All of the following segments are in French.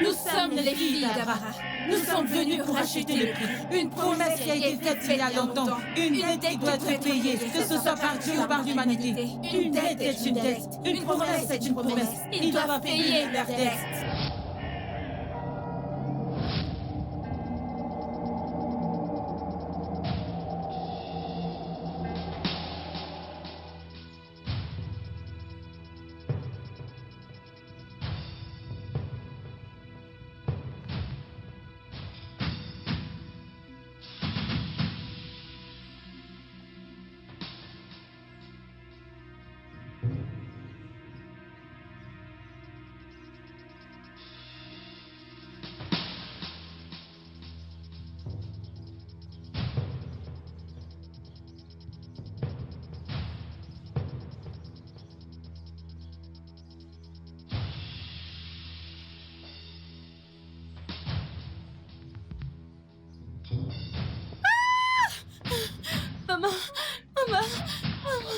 Nous sommes les filles d'Avara. Nous sommes venus pour acheter le prix. Une promesse qui a été faite il y a longtemps. Une dette qui doit être payée, que ce soit par Dieu ou par l'humanité. Une dette est une dette. Une promesse est une promesse. Ils doivent payer leur dette. Maman, maman, maman,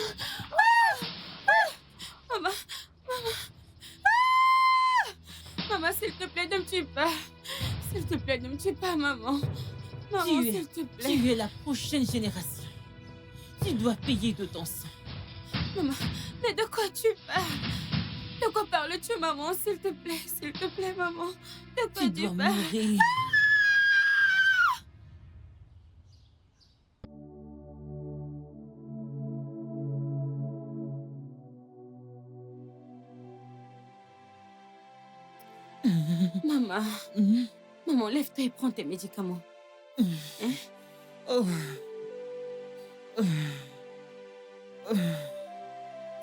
maman, maman, maman, s'il te plaît, ne me tue pas. S'il te plaît, ne me tue pas, maman. Maman, s'il te plaît. Tu es la prochaine génération. Tu dois payer de ton sang. Maman, mais de quoi tu parles? De quoi parles-tu, maman? S'il te plaît, maman. De quoi tu dois parles? mourir. Maman, maman, lève-toi et prends tes médicaments. Hein?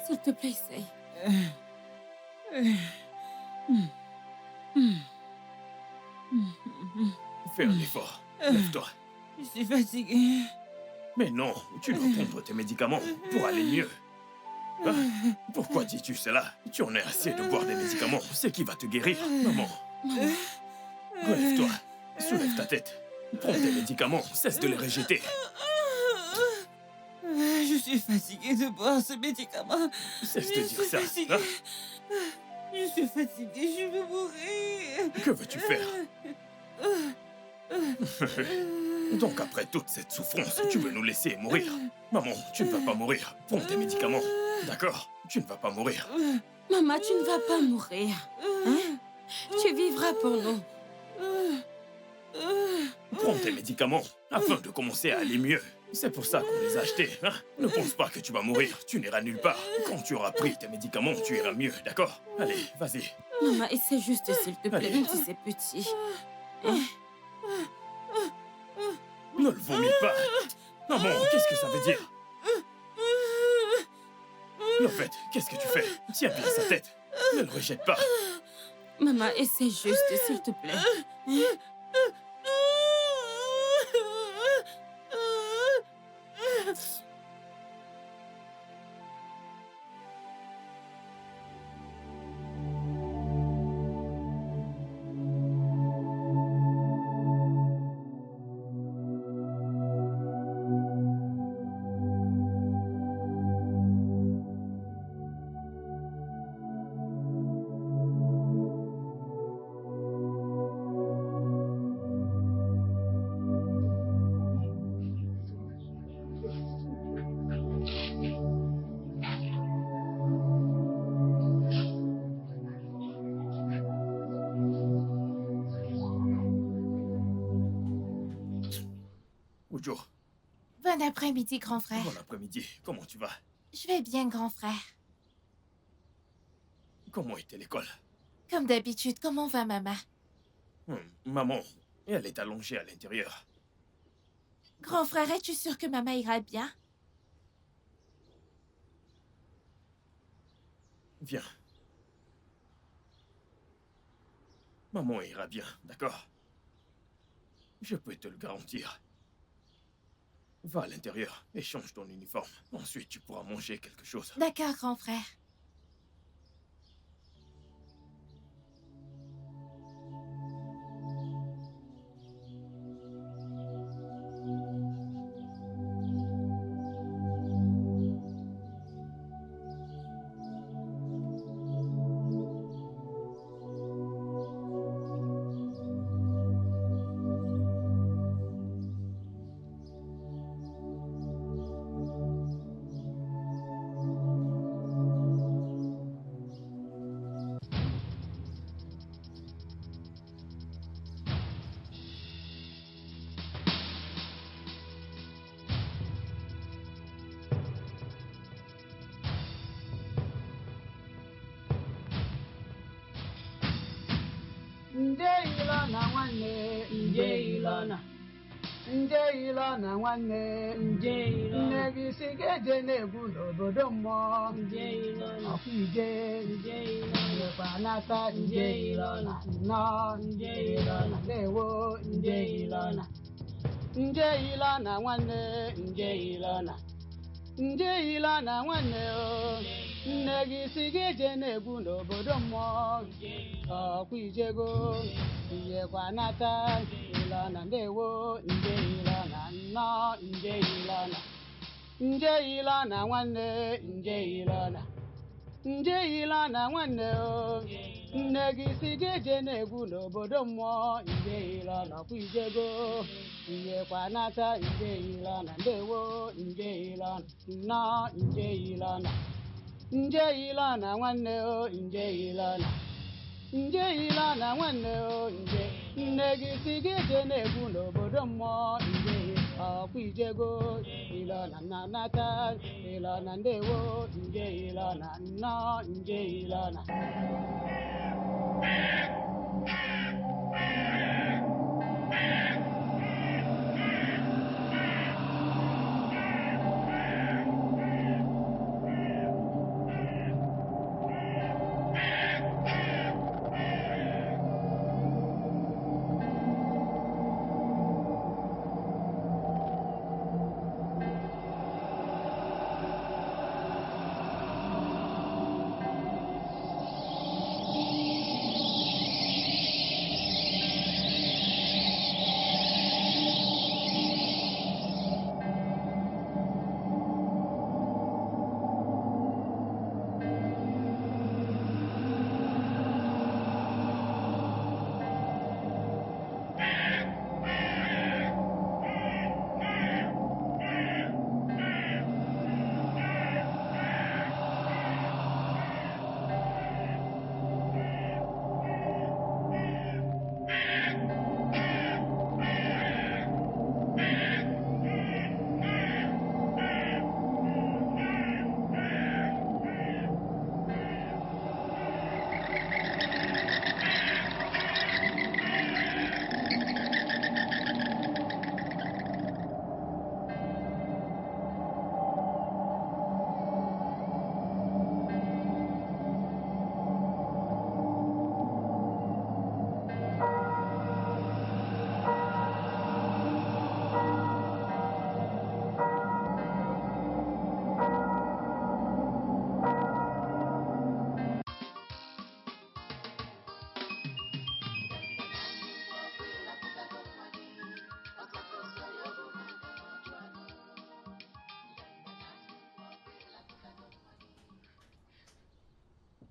S'il te plaît, essaye. Fais un effort. Lève-toi. Je suis fatiguée. Mais non, tu dois prendre tes médicaments pour aller mieux. Hein? Pourquoi dis-tu cela? Tu en as assez de boire des médicaments. C'est qui va te guérir, maman. Relève-toi. Soulève ta tête. Prends tes médicaments. Cesse de les rejeter. Je suis fatiguée de boire ce médicament. Cesse de dire ça. Fatiguée. Hein? Je suis fatiguée, je veux mourir. Que veux-tu faire? Donc après toute cette souffrance, tu veux nous laisser mourir? Maman, tu ne vas pas mourir. Prends tes médicaments. D'accord? Tu ne vas pas mourir. Maman, tu ne vas pas mourir. Hein? Tu vivras pour nous. Prends tes médicaments afin de commencer à aller mieux. C'est pour ça qu'on les a achetés. Hein? Ne pense pas que tu vas mourir. Tu n'iras nulle part. Quand tu auras pris tes médicaments, tu iras mieux. D'accord? Allez, vas-y. Maman, essaie juste, s'il te plaît, Allez. même si c'est petit. Hein? Ne le vomis pas. Maman, qu'est-ce que ça veut dire? En fait, qu'est-ce que tu fais? Tiens bien sa tête. Ne le rejette pas. Maman, essaie juste, s'il te plaît. Hein? Ujo, Bon après-midi, grand frère. bon après-midi. Comment tu vas? Je vais bien, grand frère. Comment était l'école? Comme d'habitude, comment va maman? Maman, elle est allongée à l'intérieur. Grand frère, es-tu sûr que maman ira bien? Viens. Maman ira bien, d'accord? Je peux te le garantir. Va à l'intérieur et change ton uniforme. Ensuite, tu pourras manger quelque chose. D'accord, grand frère. na nwanne nje Ilona nje Ilona nwanne nje Ilona nne gị si ga-eje na-egwu n'obodo mmụọ nje Ilona ọkwa ije nje Ilona nwekwa nata nje Ilona nnọọ nje Ilona na-ewo nje Ilona nje Ilona nwanne nje Ilona nje Ilona nwanne o nne gị si ga-eje na-egwu n'obodo mmụọ ọkwa ijego nyekwa nata Ilona ndewo nje Ilona nnọọ nje Ilona nje Ilona nwanne nje Ilona nje Ilona nwanne o nne gị si ga-eje na-egwu n'obodo mmụọ nje Ilona ọkwa ijego nyekwa nata nje Ilona ndewo nje Ilona nnọọ nje Ilona nje Ilona nwanne o nje Ilona nje Ilona nwanne o nje nne gị si ga-eje na-egwu n'obodo mmụọ nje ọkwa ijego Ilona na nata Ilona ndewo nje Ilona nnọọ nje Ilona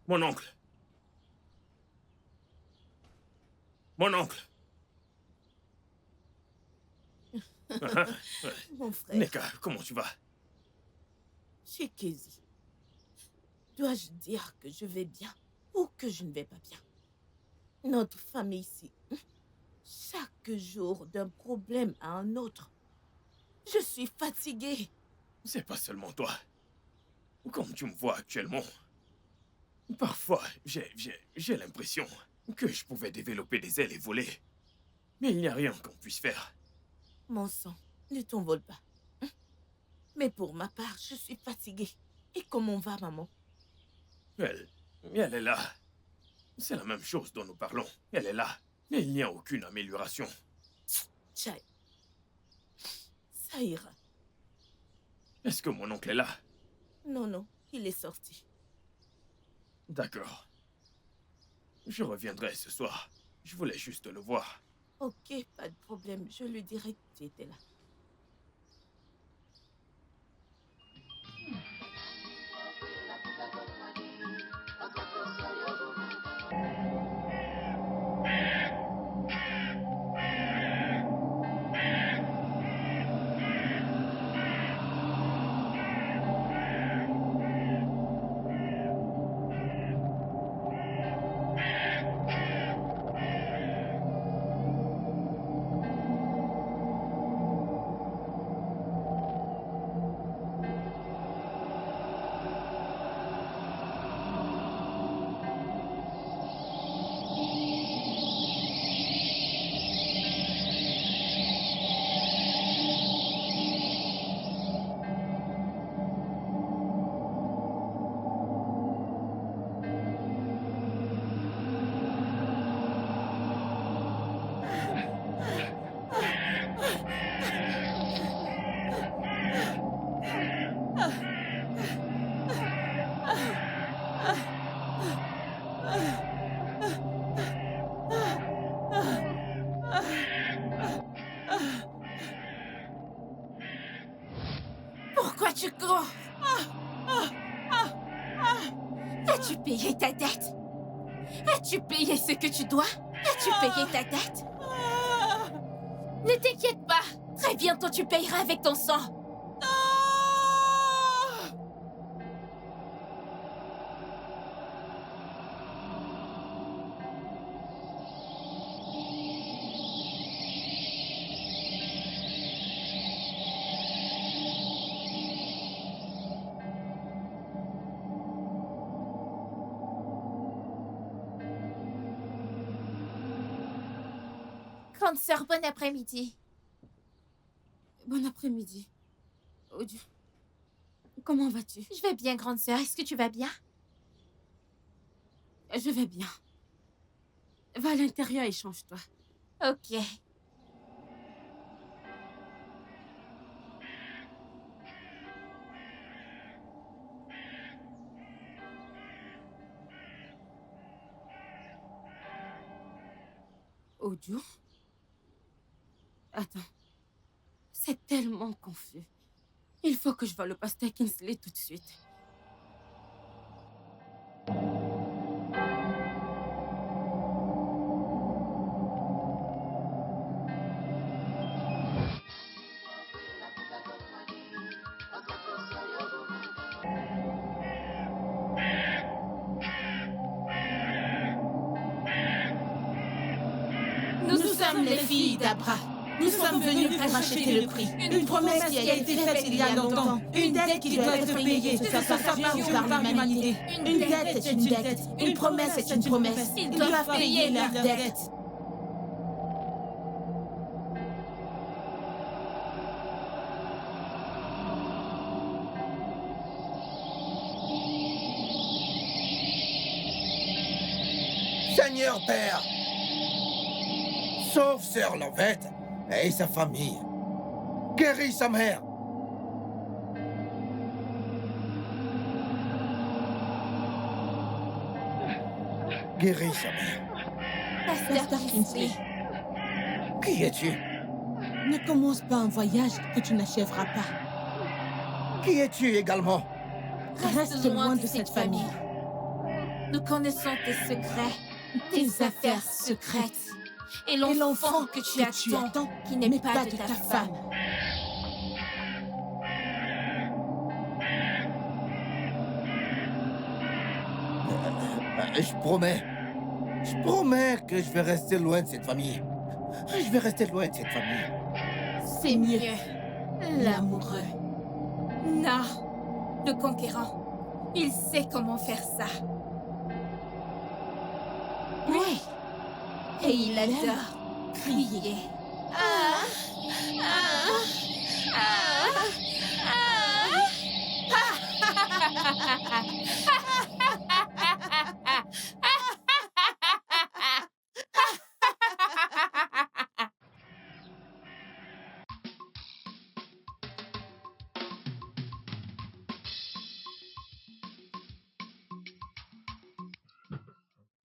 Mon oncle. Mon oncle. Mon frère, Neka, comment tu vas? Chikezi, dois-je dire que je vais bien ou que je ne vais pas bien? Notre famille ici, chaque jour d'un problème à un autre. Je suis fatiguée. C'est pas seulement toi. Comme tu me vois actuellement, parfois, j'ai l'impression que je pouvais développer des ailes et voler. Mais il n'y a rien qu'on puisse faire. Mon sang, ne t'envole pas. Mais pour ma part, je suis fatiguée. Et comment va, maman? Elle est là. C'est la même chose dont nous parlons. Elle est là. Mais il n'y a aucune amélioration. Chai, ça ira. Est-ce que mon oncle est là? Non, non, il est sorti. D'accord. Je reviendrai ce soir. Je voulais juste le voir. Ok, pas de problème. Je lui dirai que tu étais là. As-tu payé ta dette? As-tu payé ce que tu dois? As-tu payé ta dette? Ne t'inquiète pas. Très bientôt, tu payeras avec ton sang. Grande sœur, bon après-midi. Bon après-midi. Oh Dieu. Comment vas-tu? Je vais bien, grande sœur. Est-ce que tu vas bien? Je vais bien. Va à l'intérieur et change-toi. Ok. Oh Dieu. Attends. C'est tellement confus. Il faut que je voie le pasteur Kingsley tout de suite. Nous sommes les filles d'Abra. Nous sommes venus pour acheter le prix. Une promesse qui a été faite il y a longtemps. Une dette qui doit être payée, que ce soit par Dieu ou par l'humanité. Une dette est une dette. Une promesse est une promesse. Ils doivent payer leur dette. Seigneur Père, sauve Sœur Lovette et sa famille. Guéris sa mère. Guéris sa mère. Pasteur Kingsley. Qui es-tu? Ne commence pas un voyage que tu n'achèveras pas. Qui es-tu également? Reste loin de cette famille. Nous connaissons tes secrets, tes affaires secrètes. Et l'enfant que tu attends, qui n'est pas de ta femme. Je promets que je vais rester loin de cette famille. Je vais rester loin de cette famille. C'est mieux. L'amoureux. Non, le conquérant. Il sait comment faire ça. Oui. Et il adore crier. Ah, ah, ah,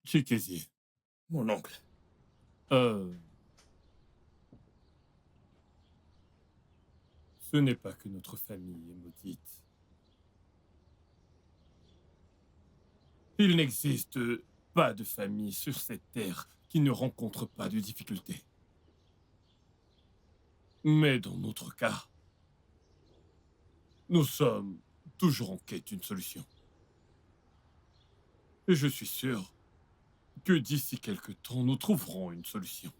Chikezi, mon oncle. Ce n'est pas que notre famille est maudite. Il n'existe pas de famille sur cette terre qui ne rencontre pas de difficultés. Mais dans notre cas, nous sommes toujours en quête d'une solution. Et je suis sûr que d'ici quelque temps, nous trouverons une solution.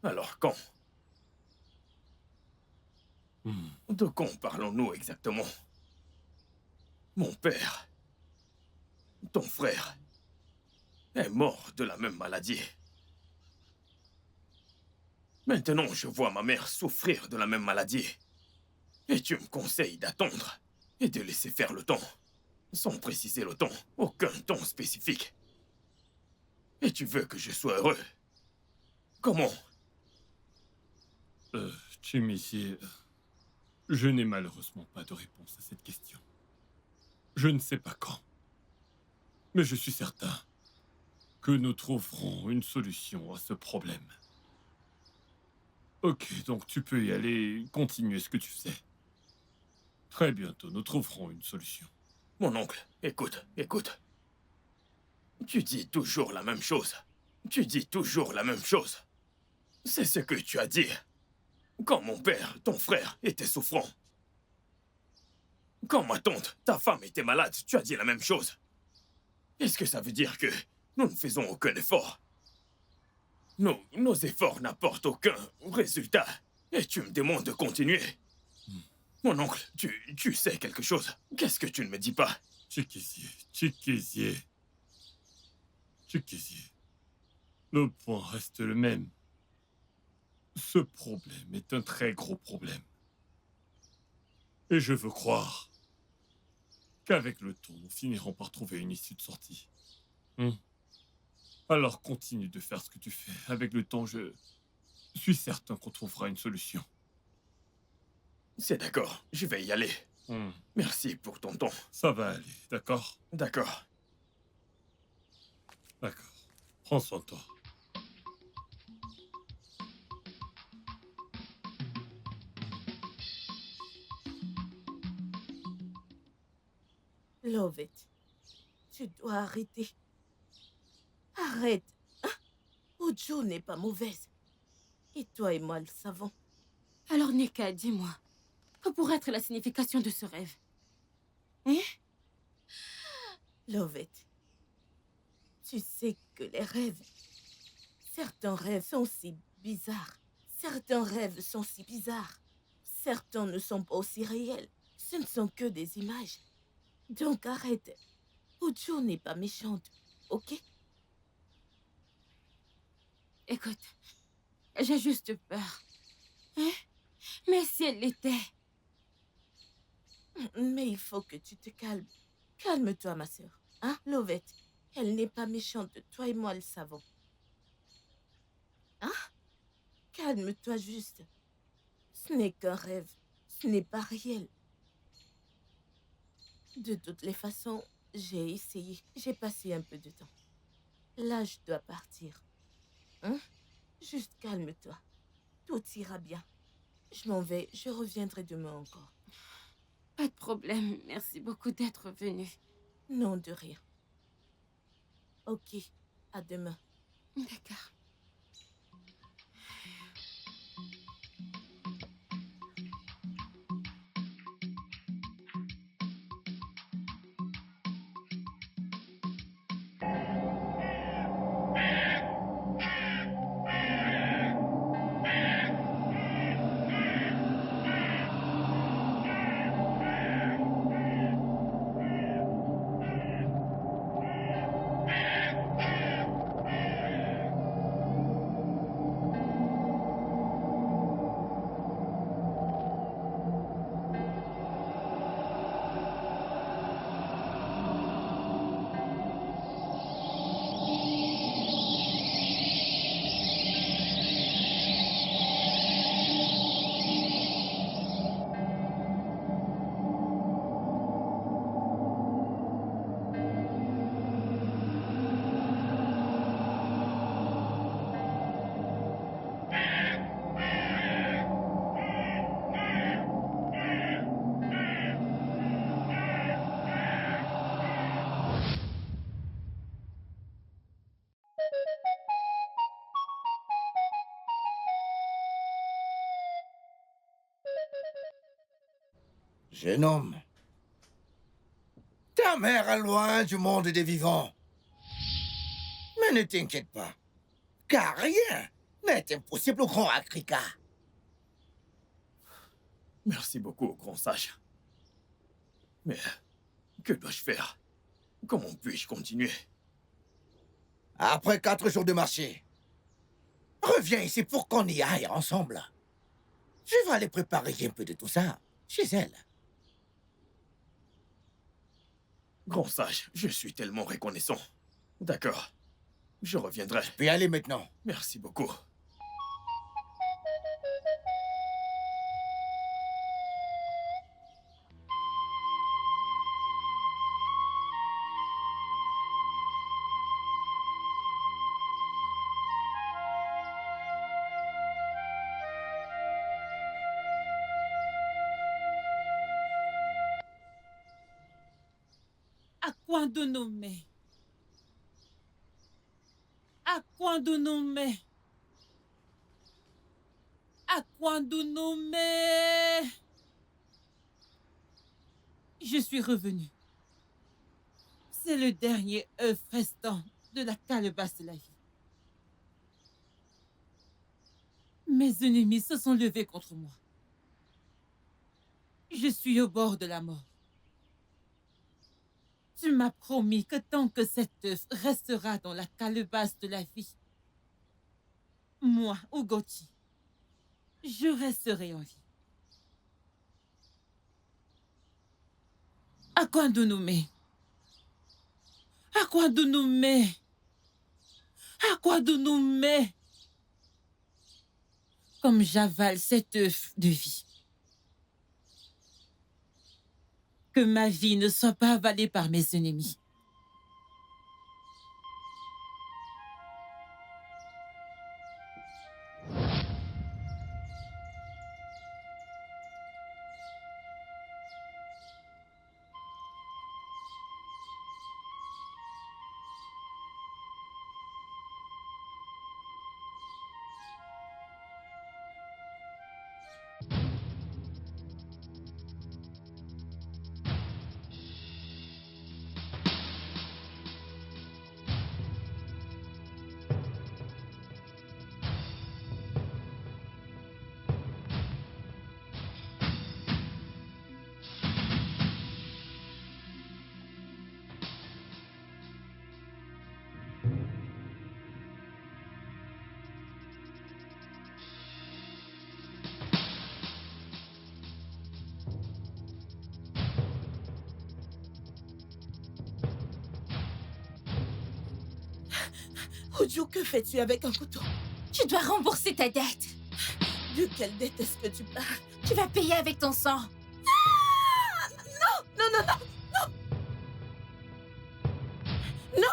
Alors quand? De quand parlons-nous exactement? Mon père, ton frère, est mort de la même maladie. Maintenant, je vois ma mère souffrir de la même maladie. Et tu me conseilles d'attendre et de laisser faire le temps. Sans préciser le temps, aucun temps spécifique. Et tu veux que je sois heureux? Comment? Chimichi, je n'ai malheureusement pas de réponse à cette question. Je ne sais pas quand. Mais je suis certain que nous trouverons une solution à ce problème. Ok, donc tu peux y aller et continuer ce que tu fais. Très bientôt, nous trouverons une solution. Mon oncle, écoute, écoute. Tu dis toujours la même chose. Tu dis toujours la même chose. C'est ce que tu as dit. Quand mon père, ton frère, était souffrant. Quand ma tante, ta femme, était malade, tu as dit la même chose. Est-ce que ça veut dire que nous ne faisons aucun effort? Nos efforts n'apportent aucun résultat. Et tu me demandes de continuer. Mon oncle, tu sais quelque chose. Qu'est-ce que tu ne me dis pas? Chikézié. Le point reste le même. Ce problème est un très gros problème. Et je veux croire qu'avec le temps, nous finirons par trouver une issue de sortie. Alors continue de faire ce que tu fais. Avec le temps, je suis certain qu'on trouvera une solution. C'est d'accord, je vais y aller. Merci pour ton temps. Ça va aller, d'accord? D'accord. D'accord. Prends soin de toi. Lovett, tu dois arrêter. Arrête. Hein? Ojo n'est pas mauvaise. Et toi et moi le savons. Alors, Nika, dis-moi, que pourrait être la signification de ce rêve? Hein? Lovett, tu sais que les rêves... Certains rêves sont si bizarres. Certains rêves sont si bizarres. Certains ne sont pas aussi réels. Ce ne sont que des images. Donc arrête. Ojo n'est pas méchante, ok? Écoute, j'ai juste peur. Hein? Mais si elle l'était... Mais il faut que tu te calmes. Calme-toi, ma sœur. Hein, Lovett? Elle n'est pas méchante. Toi et moi le savons. Hein? Calme-toi juste. Ce n'est qu'un rêve. Ce n'est pas réel. De toutes les façons, j'ai essayé. J'ai passé un peu de temps. Là, je dois partir. Hein? Juste calme-toi. Tout ira bien. Je m'en vais. Je reviendrai demain encore. Pas de problème. Merci beaucoup d'être venu. Non, de rien. Ok. À demain. D'accord. Jeune homme, ta mère est loin du monde des vivants. Mais ne t'inquiète pas, car rien n'est impossible au grand Africa. Merci beaucoup, grand sage. Mais que dois-je faire? Comment puis-je continuer? Après 4 jours de marché, reviens ici pour qu'on y aille ensemble. Je vais aller préparer un peu de tout ça chez elle. Grand sage, je suis tellement reconnaissant. D'accord. Je reviendrai. Puis aller maintenant. Merci beaucoup. Akwandunume. Akwandunume. Akwandunume. Je suis revenu. C'est le dernier œuf restant de la calebasse de la vie. Mes ennemis se sont levés contre moi. Je suis au bord de la mort. Tu m'as promis que tant que cet œuf restera dans la calebasse de la vie, moi, Ugoti, je resterai en vie. Akwandunume. Akwandunume. Akwandunume. Comme j'avale cet œuf de vie. Que ma vie ne soit pas avalée par mes ennemis. Ojo, que fais-tu avec un couteau? Tu dois rembourser ta dette. De quelle dette est-ce que tu parles? Tu vas payer avec ton sang. Non, non, non,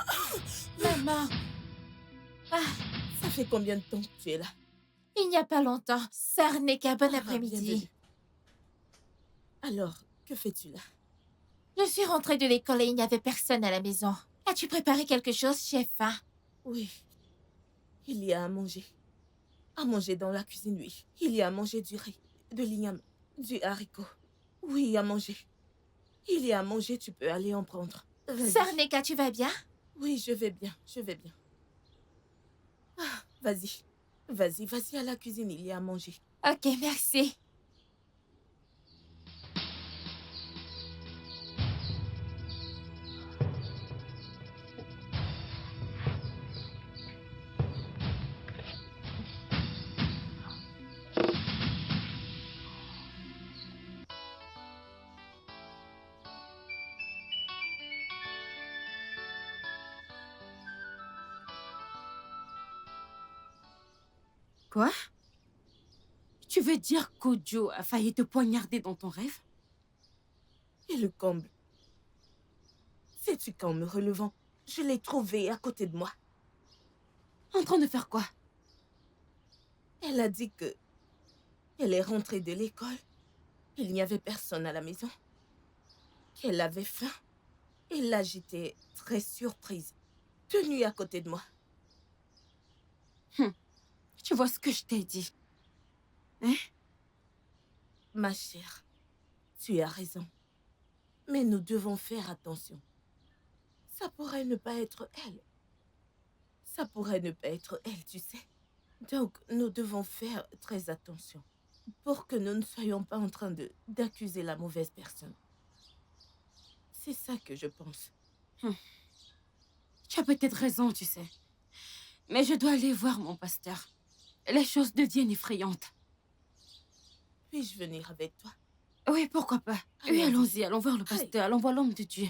Maman. Ah, ça fait combien de temps que tu es là? il n'y a pas longtemps. Sarneka, bon Ah, après-midi. bienvenue. Alors, que fais-tu là? Je suis rentrée de l'école et il n'y avait personne à la maison. As-tu préparé quelque chose, chef? Oui, il y a à manger. À manger dans la cuisine, oui. Il y a à manger du riz, de l'igname, du haricot. Oui, à manger. Il y a à manger, tu peux aller en prendre. Vas-y. Sarneka, tu vas bien? Oui, je vais bien, je vais bien. Ah, vas-y. Vas-y, vas-y à la cuisine, il y a à manger. Ok, merci. Quoi? Tu veux dire qu'Ojo a failli te poignarder dans ton rêve? Et le comble. Sais-tu qu'en me relevant, je l'ai trouvé à côté de moi. En train de faire quoi? Elle a dit que elle est rentrée de l'école. Il n'y avait personne à la maison. Qu'elle avait faim. Et là, j'étais très surprise. Tenue à côté de moi. Tu vois ce que je t'ai dit? Hein? Ma chère, tu as raison. Mais nous devons faire attention. Ça pourrait ne pas être elle. Ça pourrait ne pas être elle, tu sais. Donc, nous devons faire très attention. Pour que nous ne soyons pas en train d'accuser la mauvaise personne. C'est ça que je pense. Tu as peut-être raison, tu sais. Mais je dois aller voir mon pasteur. Les choses deviennent effrayantes. Puis-je venir avec toi? Oui, pourquoi pas? Oui, allons-y, allons voir le pasteur, allons voir l'homme de Dieu.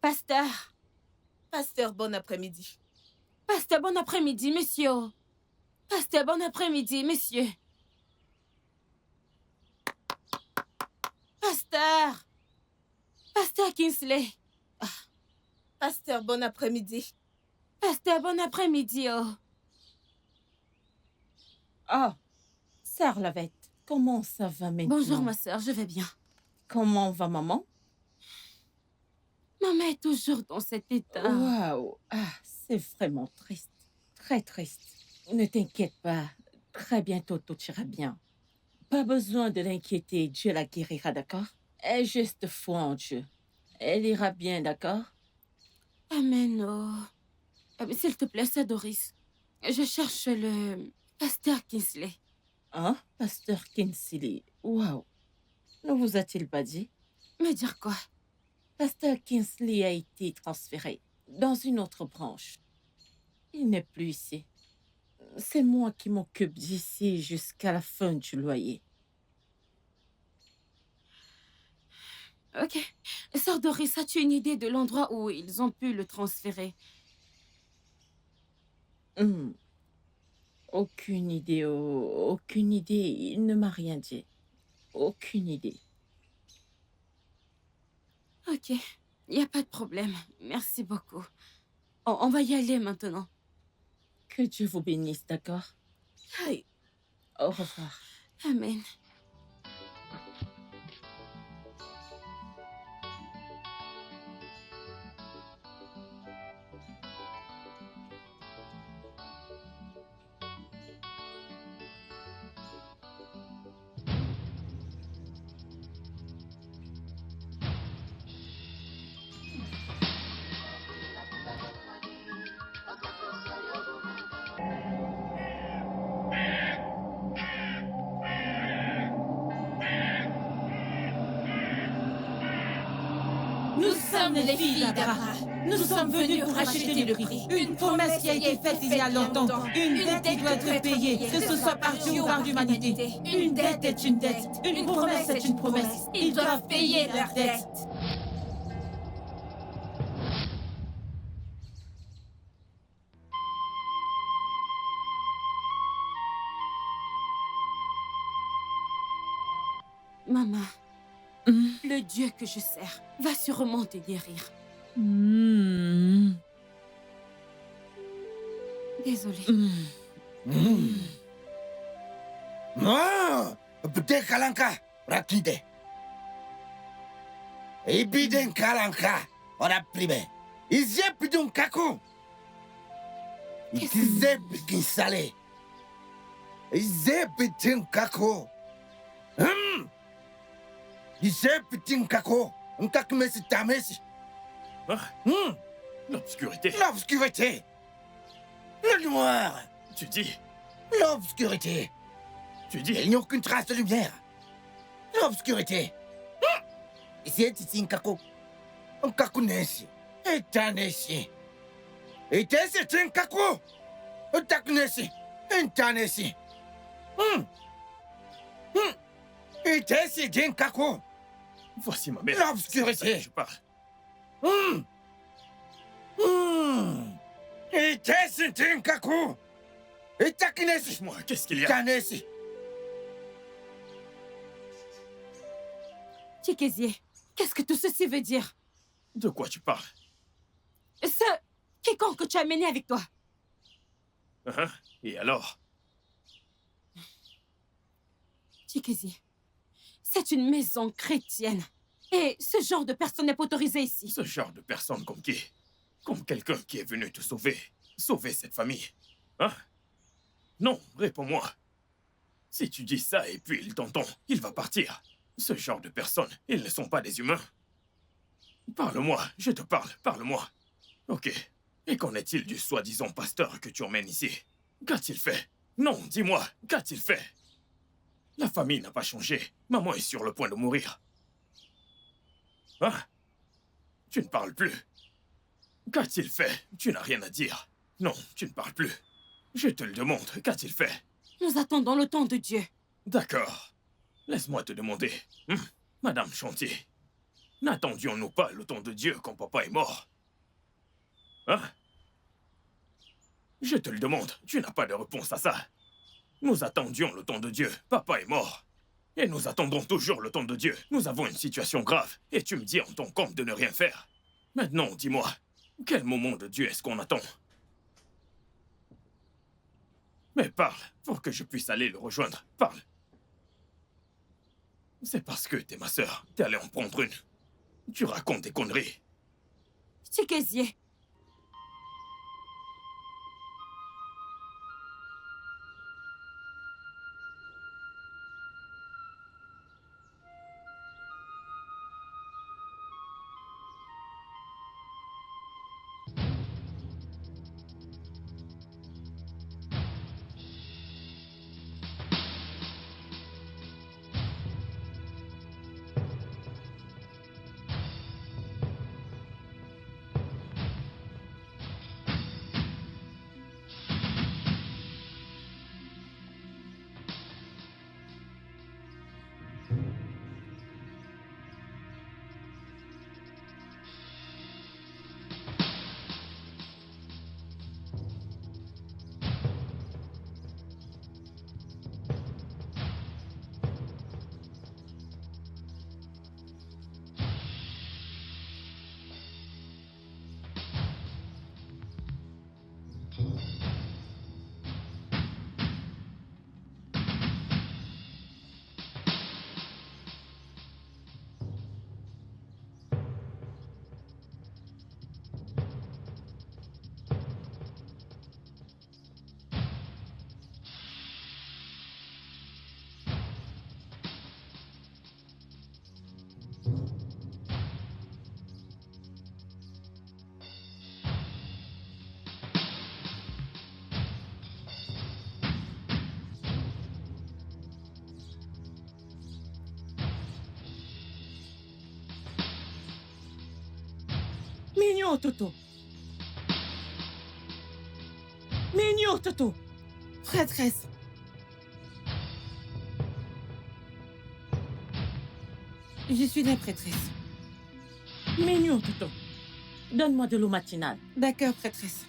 Pasteur! Pasteur, bon après-midi. Pasteur, bon après-midi, monsieur. Pasteur, bon après-midi, monsieur. Pasteur! Pasteur Kingsley! Pasteur, bon après-midi. Pasteur, bon après-midi, oh! Oh, Sœur Lovette, comment ça va maintenant? Bonjour, ma sœur, je vais bien. Comment va maman? Maman est toujours dans cet état. Waouh, c'est vraiment triste. Très triste. Ne t'inquiète pas. Très bientôt, tout ira bien. Pas besoin de l'inquiéter. Dieu la guérira, d'accord? Aie juste foi en Dieu. Elle ira bien, d'accord? Amen, oh. Mais s'il te plaît, c'est Doris. Je cherche le pasteur Kingsley. Hein? Pasteur Kingsley. Waouh. Ne vous a-t-il pas dit? Mais dire quoi? Pasteur Kingsley a été transféré dans une autre branche. Il n'est plus ici. C'est moi qui m'occupe d'ici jusqu'à la fin du loyer. Ok. Sœur Doris, as-tu une idée de l'endroit où ils ont pu le transférer? Aucune idée, aucune idée. Il ne m'a rien dit. Aucune idée. Ok. Il n'y a pas de problème. Merci beaucoup. On va y aller maintenant. Que Dieu vous bénisse, d'accord? Aïe. Au revoir. Amen. Nous sommes les filles d'Abraham. Nous sommes venus pour acheter le prix. Une promesse qui a été faite il y a longtemps. Une dette qui doit être payée, que ce soit par Dieu ou par l'humanité. Une dette est une dette. Une promesse est une promesse. Ils doivent payer leur dette. Maman, le Dieu que je sers va sûrement te guérir. Désolée. Non, Bde Kalanka, Rakide. Ebiden Kalanka, on a privé. Izie Bidun Kaku. Izie Bidin Salé. Izie Bidin Kaku. Izie Bidin Kaku. Nkak Messi Tamesi. L'obscurité. L'obscurité. Le noir. Tu dis. L'obscurité. Tu dis. Il n'y a aucune trace de lumière. L'obscurité. Ici est ici Nkako. Nkaku Nesi. Etanesi. Etesi Nkaku. Otakunesi. Entanesi. Etesi Nkaku. Voici ma mère. L'obscurité. Je parle. Etesi Nkaku. Etakunesi. Moi, qu'est-ce qu'il y a? Tanesi. Chikézié, qu'est-ce que tout ceci veut dire? De quoi tu parles? Quiconque tu as amené avec toi. Et alors? Chikézié, c'est une maison chrétienne. Et ce genre de personne n'est pas autorisé ici. Ce genre de personne comme qui? Comme quelqu'un qui est venu te sauver. Sauver cette famille. Non, réponds-moi. Si tu dis ça et puis il t'entend, il va partir. Ce genre de personnes, ils ne sont pas des humains. Parle-moi, je te parle, parle-moi. Ok. Et qu'en est-il du soi-disant pasteur que tu emmènes ici? Qu'a-t-il fait? Non, dis-moi, qu'a-t-il fait? La famille n'a pas changé. Maman est sur le point de mourir. Tu ne parles plus. Qu'a-t-il fait? Tu n'as rien à dire. Non, tu ne parles plus. Je te le demande, qu'a-t-il fait? Nous attendons le temps de Dieu. D'accord. Laisse-moi te demander. Madame Chantier, n'attendions-nous pas le temps de Dieu quand papa est mort? Je te le demande, tu n'as pas de réponse à ça. Nous attendions le temps de Dieu, papa est mort. Et nous attendons toujours le temps de Dieu. Nous avons une situation grave. Et tu me dis en ton compte de ne rien faire. Maintenant, dis-moi, quel moment de Dieu est-ce qu'on attend? Mais parle, pour que je puisse aller le rejoindre. Parle. C'est parce que t'es ma sœur. T'es allé en prendre une. Tu racontes des conneries. Chikezie. Mignon, Toto. Mignon, Toto. Prêtresse. Je suis la prêtresse. Mignon, Toto. Donne-moi de l'eau matinale. D'accord, prêtresse.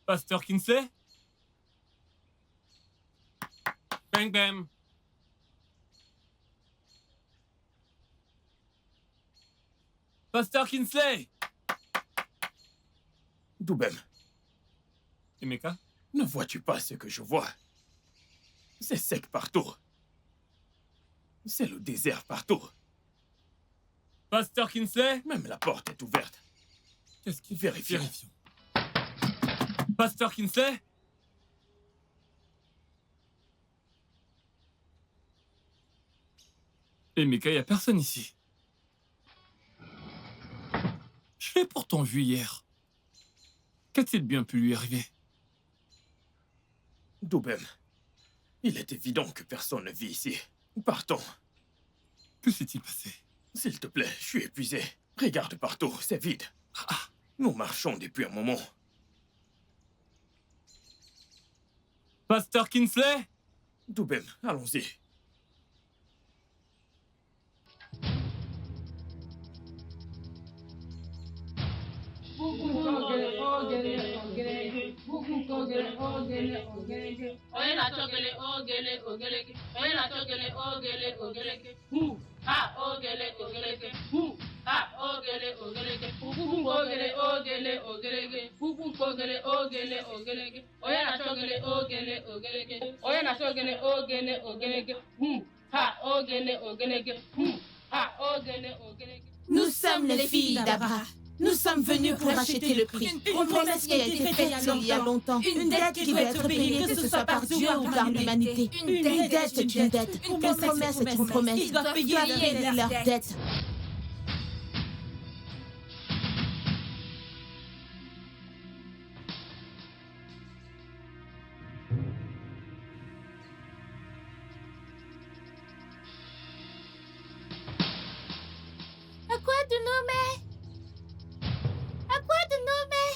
Pasteur Kinsley? Bang bang. Pasteur Kinsley! Doubem, Emeka? ne vois-tu pas ce que je vois? C'est sec partout. C'est le désert partout. Pasteur Kinsley? Même la porte est ouverte. Qu'est-ce qu'il Vérifions. Vérifions. Pasteur Kinsley? Emeka, il n'y a personne ici. Je l'ai pourtant vu hier. Qu'a-t-il bien pu lui arriver? Doubem, il est évident que personne ne vit ici. Partons. Que s'est-il passé? S'il te plaît, je suis épuisé. Regarde partout, c'est vide. Ah, Nous marchons depuis un moment. Pasteur Kinsley? Doubem, allons-y. Bubun ogele ogele ogelege. Bubun ogele ogele ogelege. Oya na shogele ogele ogelege. Oya na shogele ogele ogelege. Ha ogele ogelege. Ha ogele ogelege. Nous sommes les filles d'Abra. Nous sommes venus pour acheter le prix. Une promesse qui a été faite il y a longtemps. Une dette qui doit être payée, que ce soit par Dieu ou par l'humanité. Une dette est une dette. Une promesse est une promesse. Ils doivent payer leur dette. À quoi de nommer? À quoi de nommer?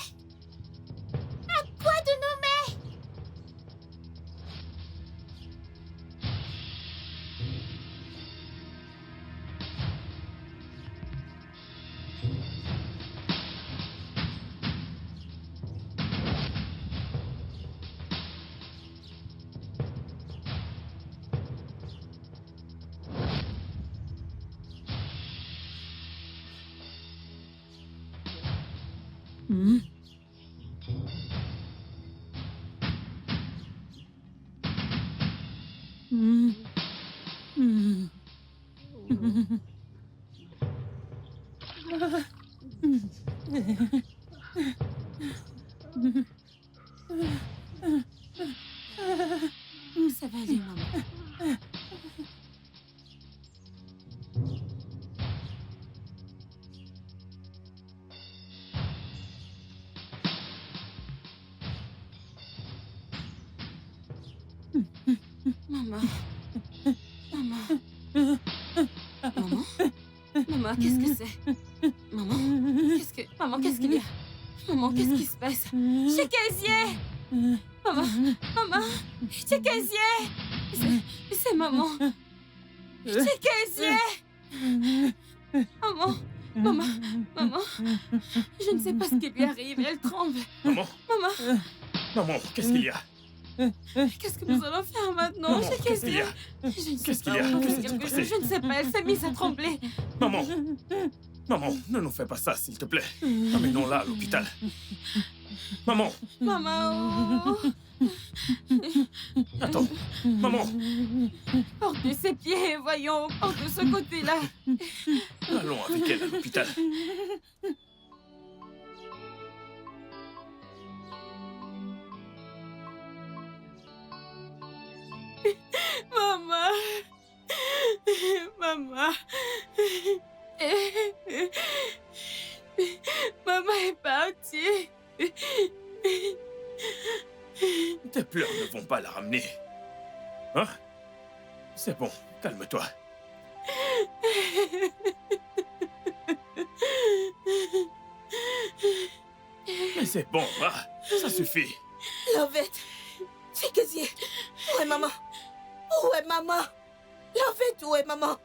À quoi de nommer? Ça va aller, maman. Maman. Maman. Maman. Maman, qu'est-ce que c'est? Maman, qu'est-ce qu'il y a? Maman, qu'est-ce qui se passe? Chez Casier! Maman, chez Casier! C'est maman. Chez Casier! Maman, je ne sais pas ce qui lui arrive, elle tremble. Maman, Maman, qu'est-ce qu'il y a? qu'est-ce que nous allons faire maintenant? Maman, Chez qu'est-ce qu'il y Casier? a? Je ne sais Qu'est-ce qu'il y pas, a? on Qu'est-ce fait qui s'est quelque passé? chose, je ne sais pas, elle s'est mise à trembler. Maman, ne nous fais pas ça, s'il te plaît. Amenons-la à l'hôpital. Maman, Maman, attends. Maman, porte ses pieds, voyons, porte de ce côté-là. allons avec elle à l'hôpital. Maman. Maman est partie. Tes pleurs ne vont pas la ramener. Hein? C'est bon, calme-toi. Mais c'est bon, va. Ça suffit. Lovette, c'est Casier. Où est maman? Où est maman? Lovette, où est maman?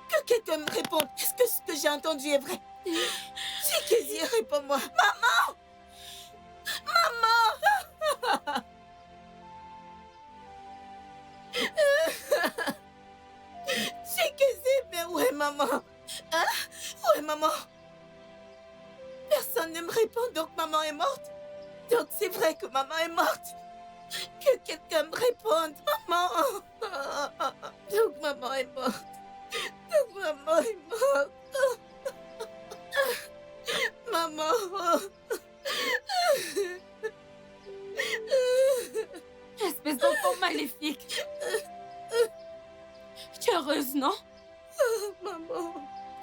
Que quelqu'un me réponde. Est-ce que ce que j'ai entendu est vrai? C'est Casier, réponds-moi. Maman! Maman! C'est Casier, mais où est maman? Hein? Où est maman? Personne ne me répond, donc maman est morte. Donc c'est vrai que maman est morte. Que quelqu'un me réponde, maman. Donc maman est morte. Donc maman est morte. Maman. Espèce d'enfant maléfique. Tu es heureuse, non? Maman.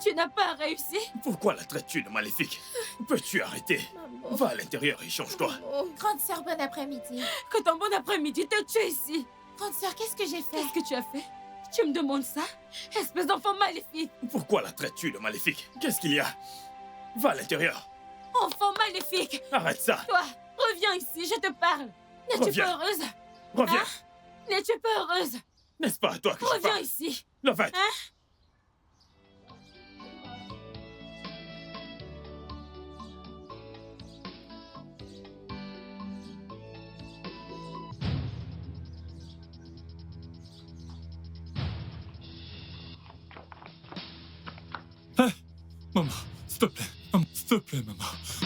Tu n'as pas réussi? Pourquoi la traites-tu de maléfique? Peux-tu arrêter? Maman. Va à l'intérieur et change-toi. Grande sœur, bon après-midi. Que ton bon après-midi te tue ici. Grande sœur, qu'est-ce que j'ai fait? Qu'est-ce que tu as fait? Tu me demandes ça? Espèce d'enfant maléfique. Pourquoi la traites-tu de maléfique? Qu'est-ce qu'il y a? Va à l'intérieur. Enfant maléfique. Arrête ça. Toi, reviens ici, je te parle. N'es-tu Reviens. pas heureuse? Reviens. Hein? N'es-tu pas heureuse? N'est-ce pas à toi que je Reviens parle? ici. Lovette. Hein? Maman, s'il te plaît, S'il te plaît, maman.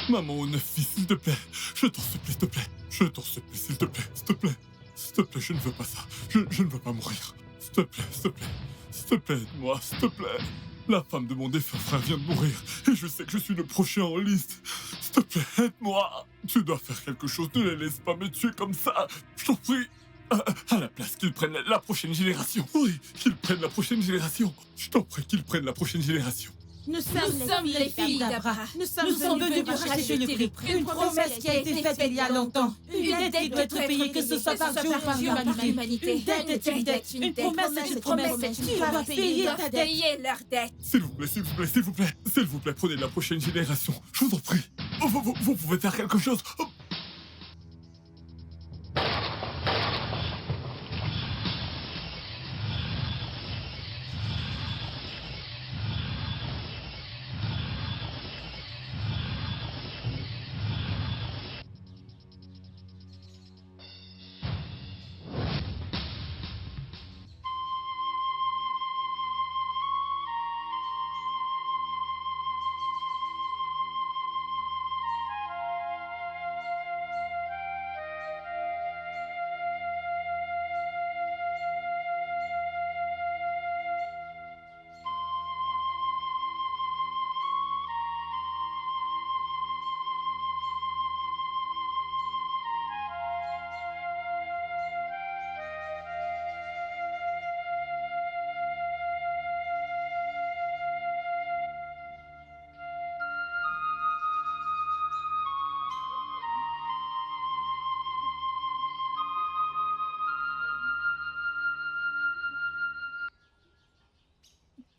Maman, au 9 fils, s'il te plaît. Je t'en supplie, s'il te plaît. Je t'en supplie, s'il te plaît. S'il te plaît. S'il te plaît, je ne veux pas ça. Je ne veux pas mourir. S'il te plaît, s'il te plaît. S'il te plaît, aide-moi, s'il te plaît. La femme de mon défunt frère vient de mourir. Et je sais que je suis le prochain en liste. S'il te plaît, aide-moi. Tu dois faire quelque chose. Ne les laisse pas me tuer comme ça. Je t'en prie. À la place qu'ils prennent la prochaine génération. Oui, qu'ils prennent la prochaine génération. Je t'en prie qu'ils prennent la prochaine génération. Nous sommes les filles d'Abraham. Nous sommes venus pour racheter le prix. Une promesse qui a été faite il y a longtemps. Une dette qui doit être payée, que ce soit par Dieu ou par l'humanité. Une dette est une dette. Une promesse est une promesse. Tu dois payer ta dette. Payer leur dette. S'il vous plaît, s'il vous plaît, s'il vous plaît. S'il vous plaît, prenez la prochaine génération. Je vous en prie. Vous pouvez faire quelque chose. Oh.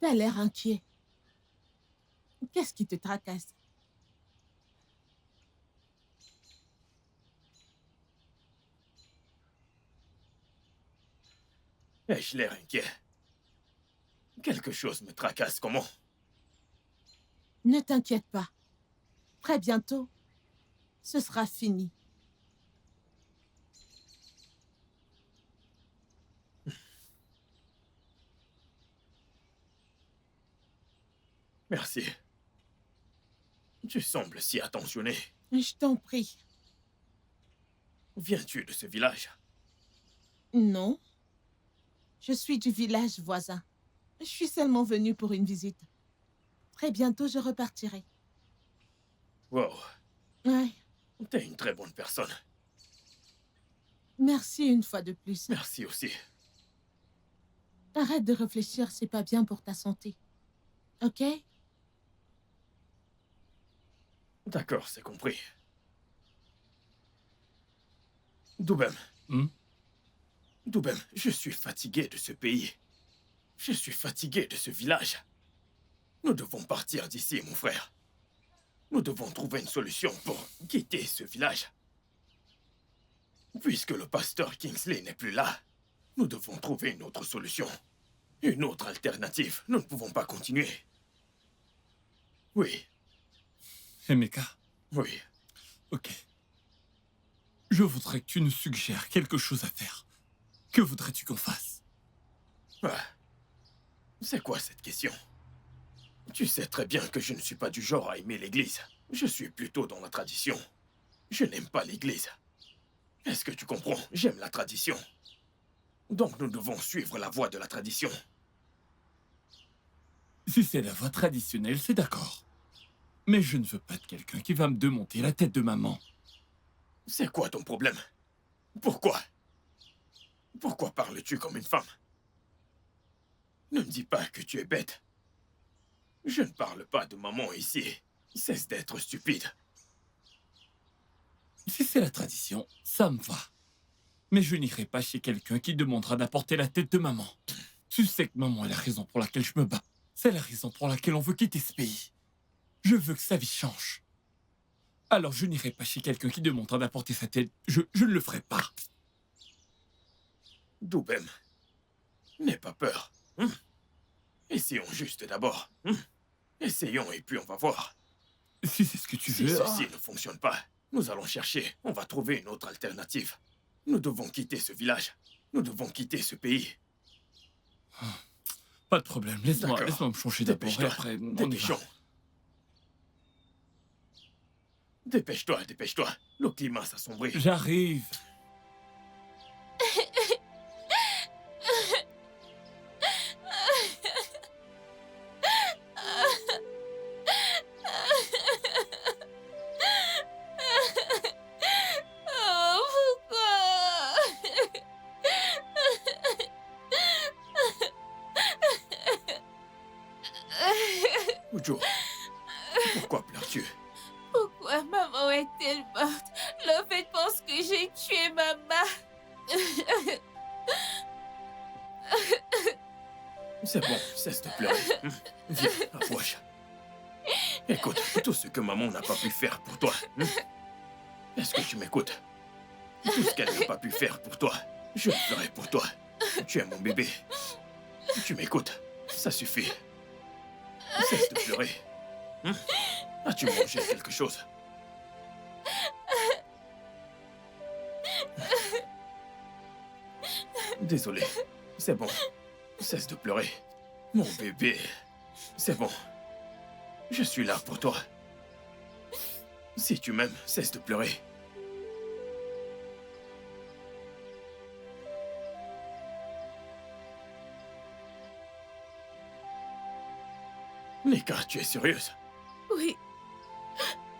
T'as l'air inquiet. Qu'est-ce qui te tracasse? Ai-je l'air inquiet? Quelque chose me tracasse, comment? Ne t'inquiète pas. Très bientôt, ce sera fini. Merci. Tu sembles si attentionné. Je t'en prie. Viens-tu de ce village? Non. Je suis du village voisin. Je suis seulement venue pour une visite. Très bientôt, je repartirai. Wow. Ouais. T'es une très bonne personne. Merci une fois de plus. Merci aussi. Arrête de réfléchir, c'est pas bien pour ta santé. Ok? D'accord, c'est compris. Doubem. Doubem, je suis fatigué de ce pays. Je suis fatigué de ce village. Nous devons partir d'ici, mon frère. Nous devons trouver une solution pour quitter ce village. Puisque le pasteur Kingsley n'est plus là, nous devons trouver une autre solution. Une autre alternative. Nous ne pouvons pas continuer. Oui. Emeka. Oui. Ok. Je voudrais que tu nous suggères quelque chose à faire. Que voudrais-tu qu'on fasse? Ah. C'est quoi cette question? Tu sais très bien que je ne suis pas du genre à aimer l'Église. Je suis plutôt dans la tradition. Je n'aime pas l'Église. Est-ce que tu comprends? J'aime la tradition. Donc nous devons suivre la voie de la tradition. Si c'est la voie traditionnelle, c'est d'accord. Mais je ne veux pas de quelqu'un qui va me démonter la tête de maman. C'est quoi ton problème? Pourquoi? Pourquoi parles-tu comme une femme? Ne me dis pas que tu es bête. Je ne parle pas de maman ici. Cesse d'être stupide. Si c'est la tradition, ça me va. Mais je n'irai pas chez quelqu'un qui demandera d'apporter la tête de maman. Tu sais que maman est la raison pour laquelle je me bats. C'est la raison pour laquelle on veut quitter ce pays. Je veux que sa vie change. Alors je n'irai pas chez quelqu'un qui demandera d'apporter sa tête. Je ne le ferai pas. Doubem, n'aie pas peur. Essayons juste d'abord. Essayons et puis on va voir. Si c'est ce que tu Si veux... ceci ne fonctionne pas, nous allons chercher. On va trouver une autre alternative. Nous devons quitter ce village. Nous devons quitter ce pays. Pas de problème. Laisse-moi D'accord. me changer d'abord et Dépêche-toi. après... on y va. Dépêchons. Dépêche-toi, dépêche-toi. Le climat s'assombrit. J'arrive. Oh, pourquoi? Ujo, pourquoi pleures-tu? Pourquoi maman est-elle morte? Le fait pense que j'ai tué maman. C'est bon, cesse de pleurer. Viens, approche. Écoute, tout ce que maman n'a pas pu faire pour toi. Est-ce que tu m'écoutes? Tout ce qu'elle n'a pas pu faire pour toi, je le ferai pour toi. Tu es mon bébé. Tu m'écoutes? Ça suffit. Cesse de pleurer. As-tu mangé quelque chose? Désolé. C'est bon. Cesse de pleurer. Mon bébé. C'est bon. Je suis là pour toi. Si tu m'aimes, cesse de pleurer. Nika, tu es sérieuse? Oui.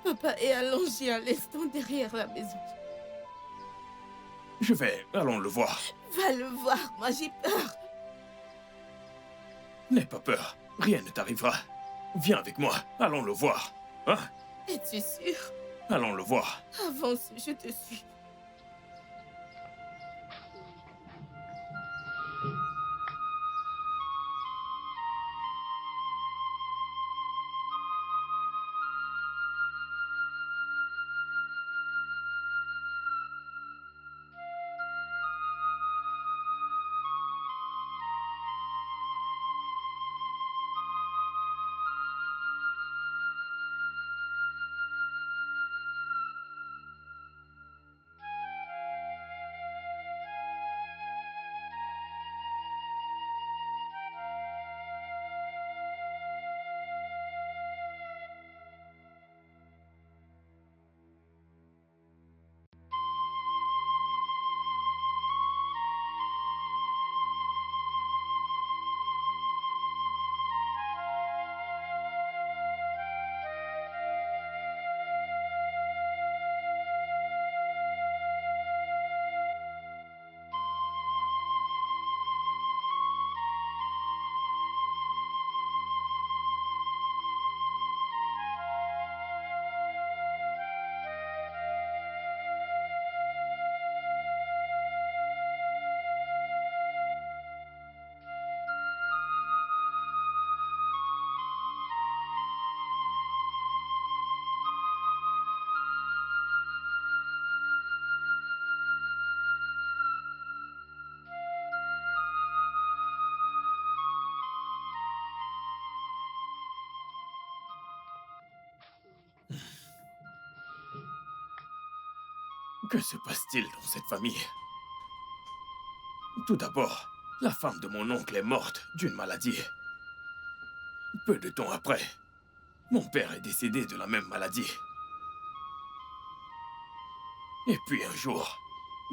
Papa est allongé à l'instant derrière la maison. Allons le voir. Va le voir, moi j'ai peur. N'aie pas peur. Rien ne t'arrivera. Viens avec moi. Allons le voir. Hein? Es-tu sûr? Allons le voir. Avance, je te suis. Que se passe-t-il dans cette famille? Tout d'abord, la femme de mon oncle est morte d'une maladie. Peu de temps après, mon père est décédé de la même maladie. Et puis un jour,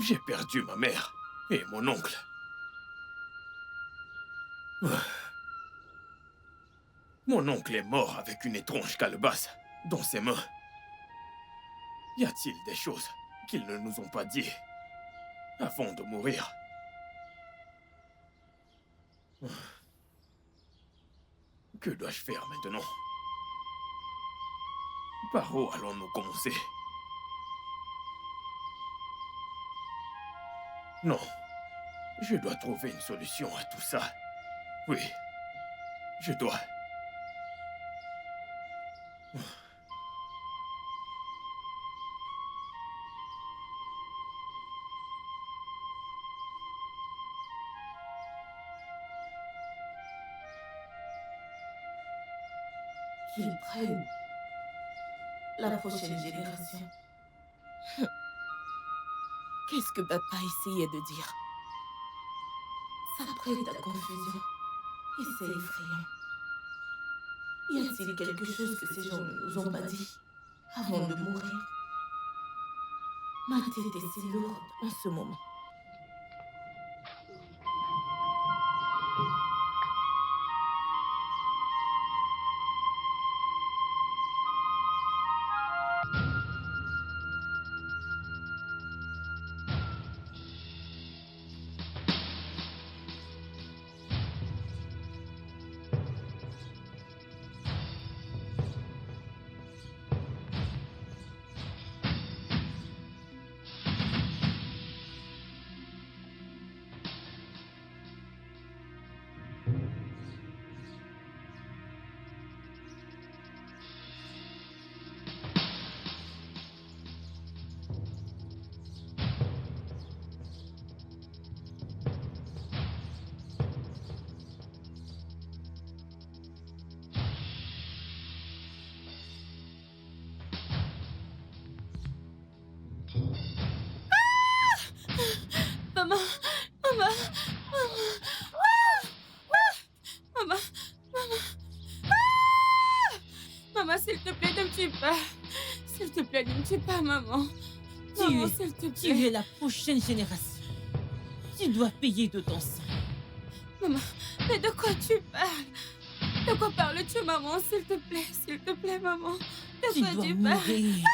j'ai perdu ma mère et mon oncle. Mon oncle est mort avec une étrange calebasse dans ses mains. Y a-t-il des choses qu'ils ne nous ont pas dit avant de mourir? Que dois-je faire maintenant? Par où allons-nous commencer? Non, je dois trouver une solution à tout ça. Oui, je dois. Qu'ils prennent la prochaine génération. Qu'est-ce que papa essayait de dire? Ça prête à confusion. Et c'est effrayant. Y a-t-il quelque chose que ces gens ne nous ont pas dit? avant de mourir. Ma tête est si lourde en ce moment. Maman, maman, maman, maman, maman, s'il te plaît, ne me tue pas. S'il te plaît, ne me tue pas, maman. Maman, s'il te Tu plaît. es la prochaine génération. Tu dois payer de ton sang. Maman, mais de quoi tu parles? De quoi parles-tu, maman? S'il te plaît, maman. De Tu quoi dois tu parles? mourir.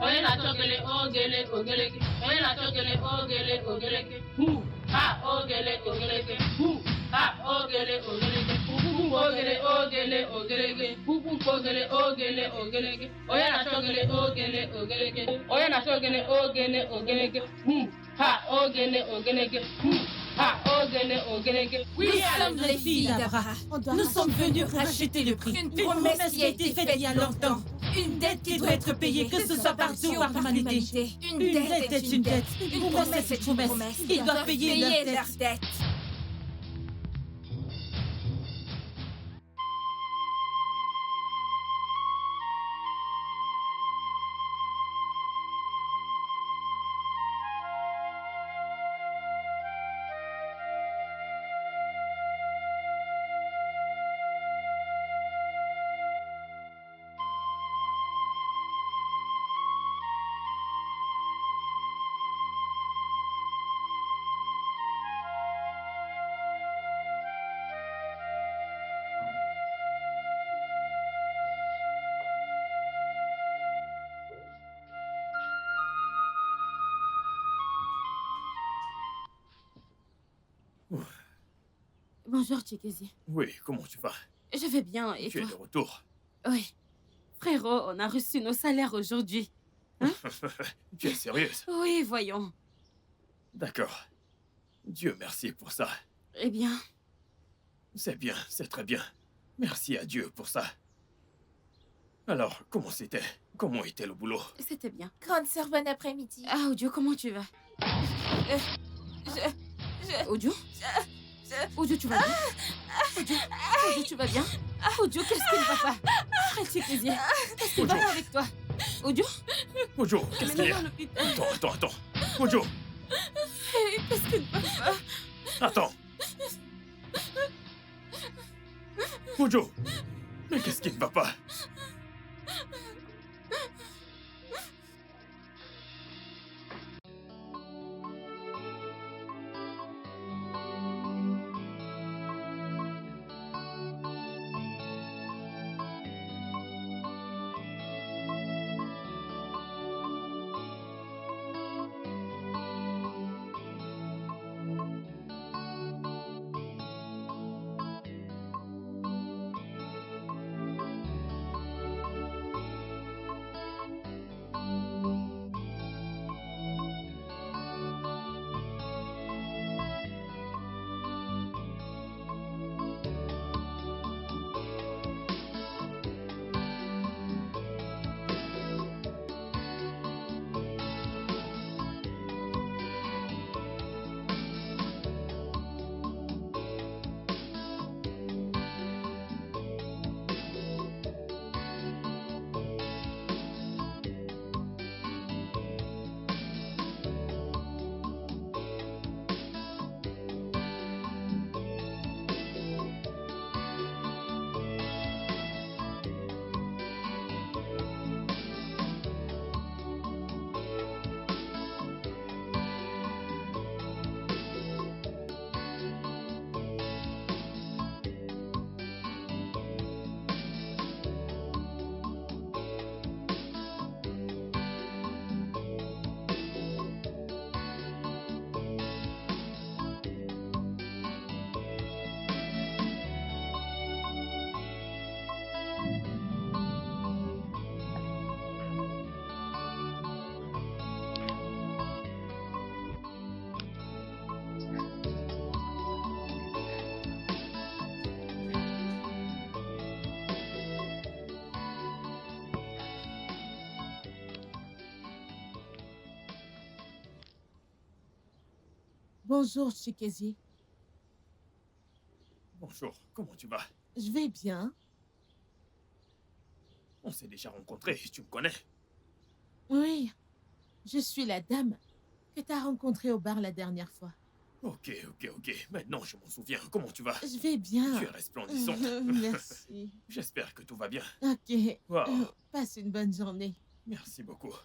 Onye na-achọ ogele ogele ogeleke, onye na-achọ ogele ogele ogeleke, hu ha ogele ogeleke, hu ha ogele ogeleke, pupu ogele ogele ogeleke, pupu ogele ogele ogeleke, onye na-achọ ogele ogele ogeleke, onye na-achọ ogele ogele ogeleke, hu ha ogele ogeleke, hu ha ogele ogeleke. Nous sommes les filles d'Abraham. Nous sommes venus racheter le prix. Une Une promesse qui a été faite il y a longtemps. Une dette Qui doit être payée, que ce soit par Dieu ou par l'humanité. Une Une dette dette est une dette. Une promesse est une promesse. Ils doivent payer leur dette. dette. Bonjour, Chikezi. Oui, comment tu vas? Je vais bien, et Tu es toi? de retour. Oui. Frérot, on a reçu nos salaires aujourd'hui. Tu es sérieuse? Oui, voyons. D'accord. Dieu merci pour ça. Eh bien, C'est bien, c'est très bien. Merci à Dieu pour ça. Alors, comment c'était? Comment était le boulot? c'était bien. Grande sœur, bon après-midi. Ah, Audio, comment tu vas? Audio? Audio, tu vas bien? Audio, tu vas bien? Audio, qu'est-ce qui ne va pas? Frère Chikezi, qu'est-ce qui va Audio. pas avec toi? Audio? Ojo, qu'est-ce qu'il y Mais a? à l'hôpital. Attends. Ojo, Qu'est-ce qui ne va pas? attends. Ojo, mais qu'est-ce qui ne va pas? Bonjour, Chikezie. Bonjour, comment tu vas? Je vais bien. On s'est déjà rencontrés, tu me connais? Oui, je suis la dame que t'as rencontrée au bar la dernière fois. Ok. Maintenant, je m'en souviens. Comment tu vas? Je vais bien. Tu es resplendissante. Merci. J'espère que tout va bien. Ok. Wow. Passe une bonne journée. Merci beaucoup.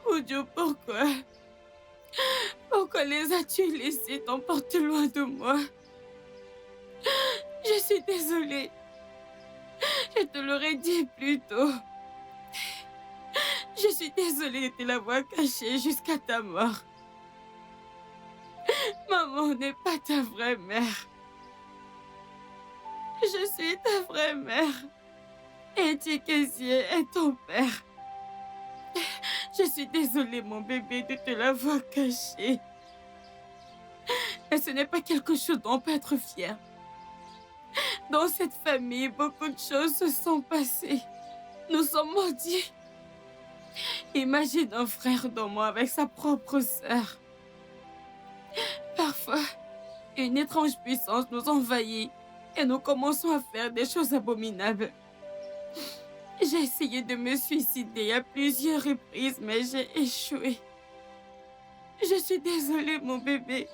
Odio, pourquoi? Pourquoi les as-tu laissés t'emporter loin de moi? Je suis désolée. Je te l'aurais dit plus tôt. Je suis désolée de te l'avoir caché jusqu'à ta mort. Maman n'est pas ta vraie mère. Je suis ta vraie mère. Et Chikezie est ton père. Je suis désolée, mon bébé, de te l'avoir caché. Mais ce n'est pas quelque chose dont on peut être fier. Dans cette famille, beaucoup de choses se sont passées. Nous sommes maudits. Imagine un frère d'homme avec sa propre sœur. Parfois, une étrange puissance nous envahit et nous commençons à faire des choses abominables. J'ai essayé de me suicider à plusieurs reprises, mais j'ai échoué. Je suis désolée, mon bébé.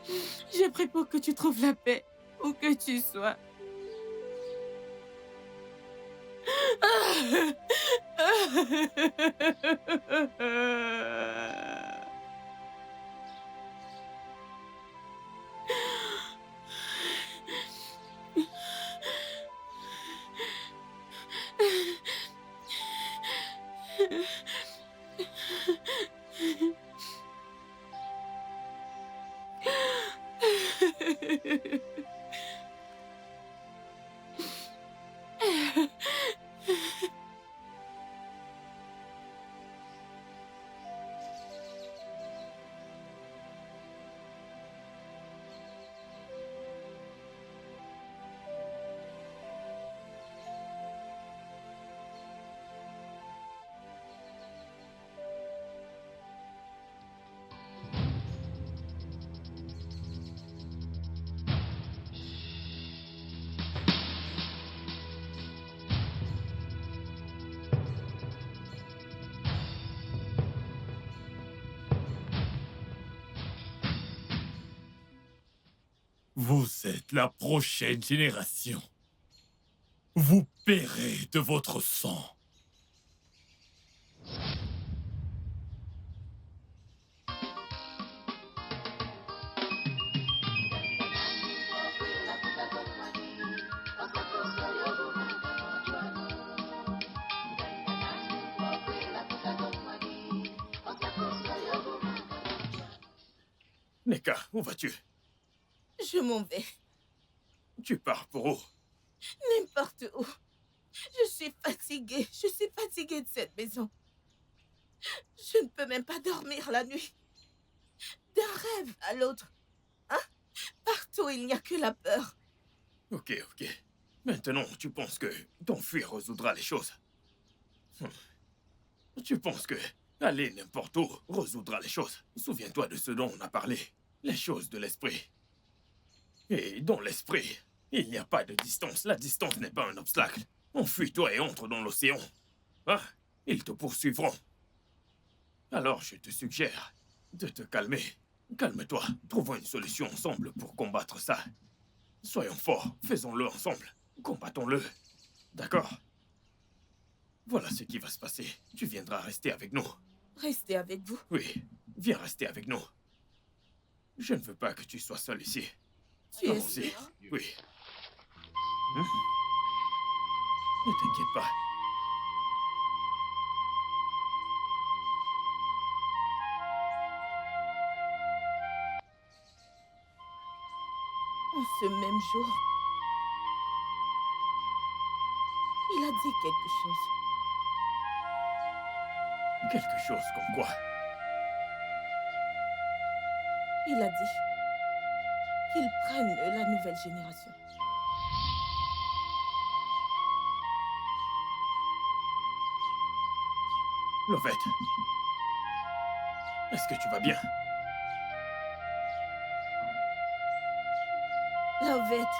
Je prie pour que tu trouves la paix, où que tu sois. Vous êtes la prochaine génération. Vous paierez de votre sang. Neka, où vas-tu? Je m'en vais. Tu pars pour où? N'importe où. Je suis fatiguée. Je suis fatiguée de cette maison. Je ne peux même pas dormir la nuit. D'un rêve à l'autre. Hein? Partout, il n'y a que la peur. Ok. Maintenant, tu penses que t'enfuir résoudra les choses? Tu penses que aller n'importe où résoudra les choses? Souviens-toi de ce dont on a parlé. Les choses de l'esprit. Et dans l'esprit, il n'y a pas de distance. La distance n'est pas un obstacle. Enfuis-toi et entre dans l'océan. Hein? Ils te poursuivront. Alors je te suggère de te calmer. Calme-toi. Trouvons une solution ensemble pour combattre ça. Soyons forts. Faisons-le ensemble. Combattons-le. D'accord? Voilà ce qui va se passer. Tu viendras rester avec nous. Restez avec vous. Oui, viens rester avec nous. Je ne veux pas que tu sois seul ici. Tu es Allons-y. sûr? Oui. Ne t'inquiète pas. En ce même jour, il a dit quelque chose. Quelque chose comme quoi? Il a dit qu'ils prennent la nouvelle génération. Lovette, est-ce que tu vas bien? Lovette.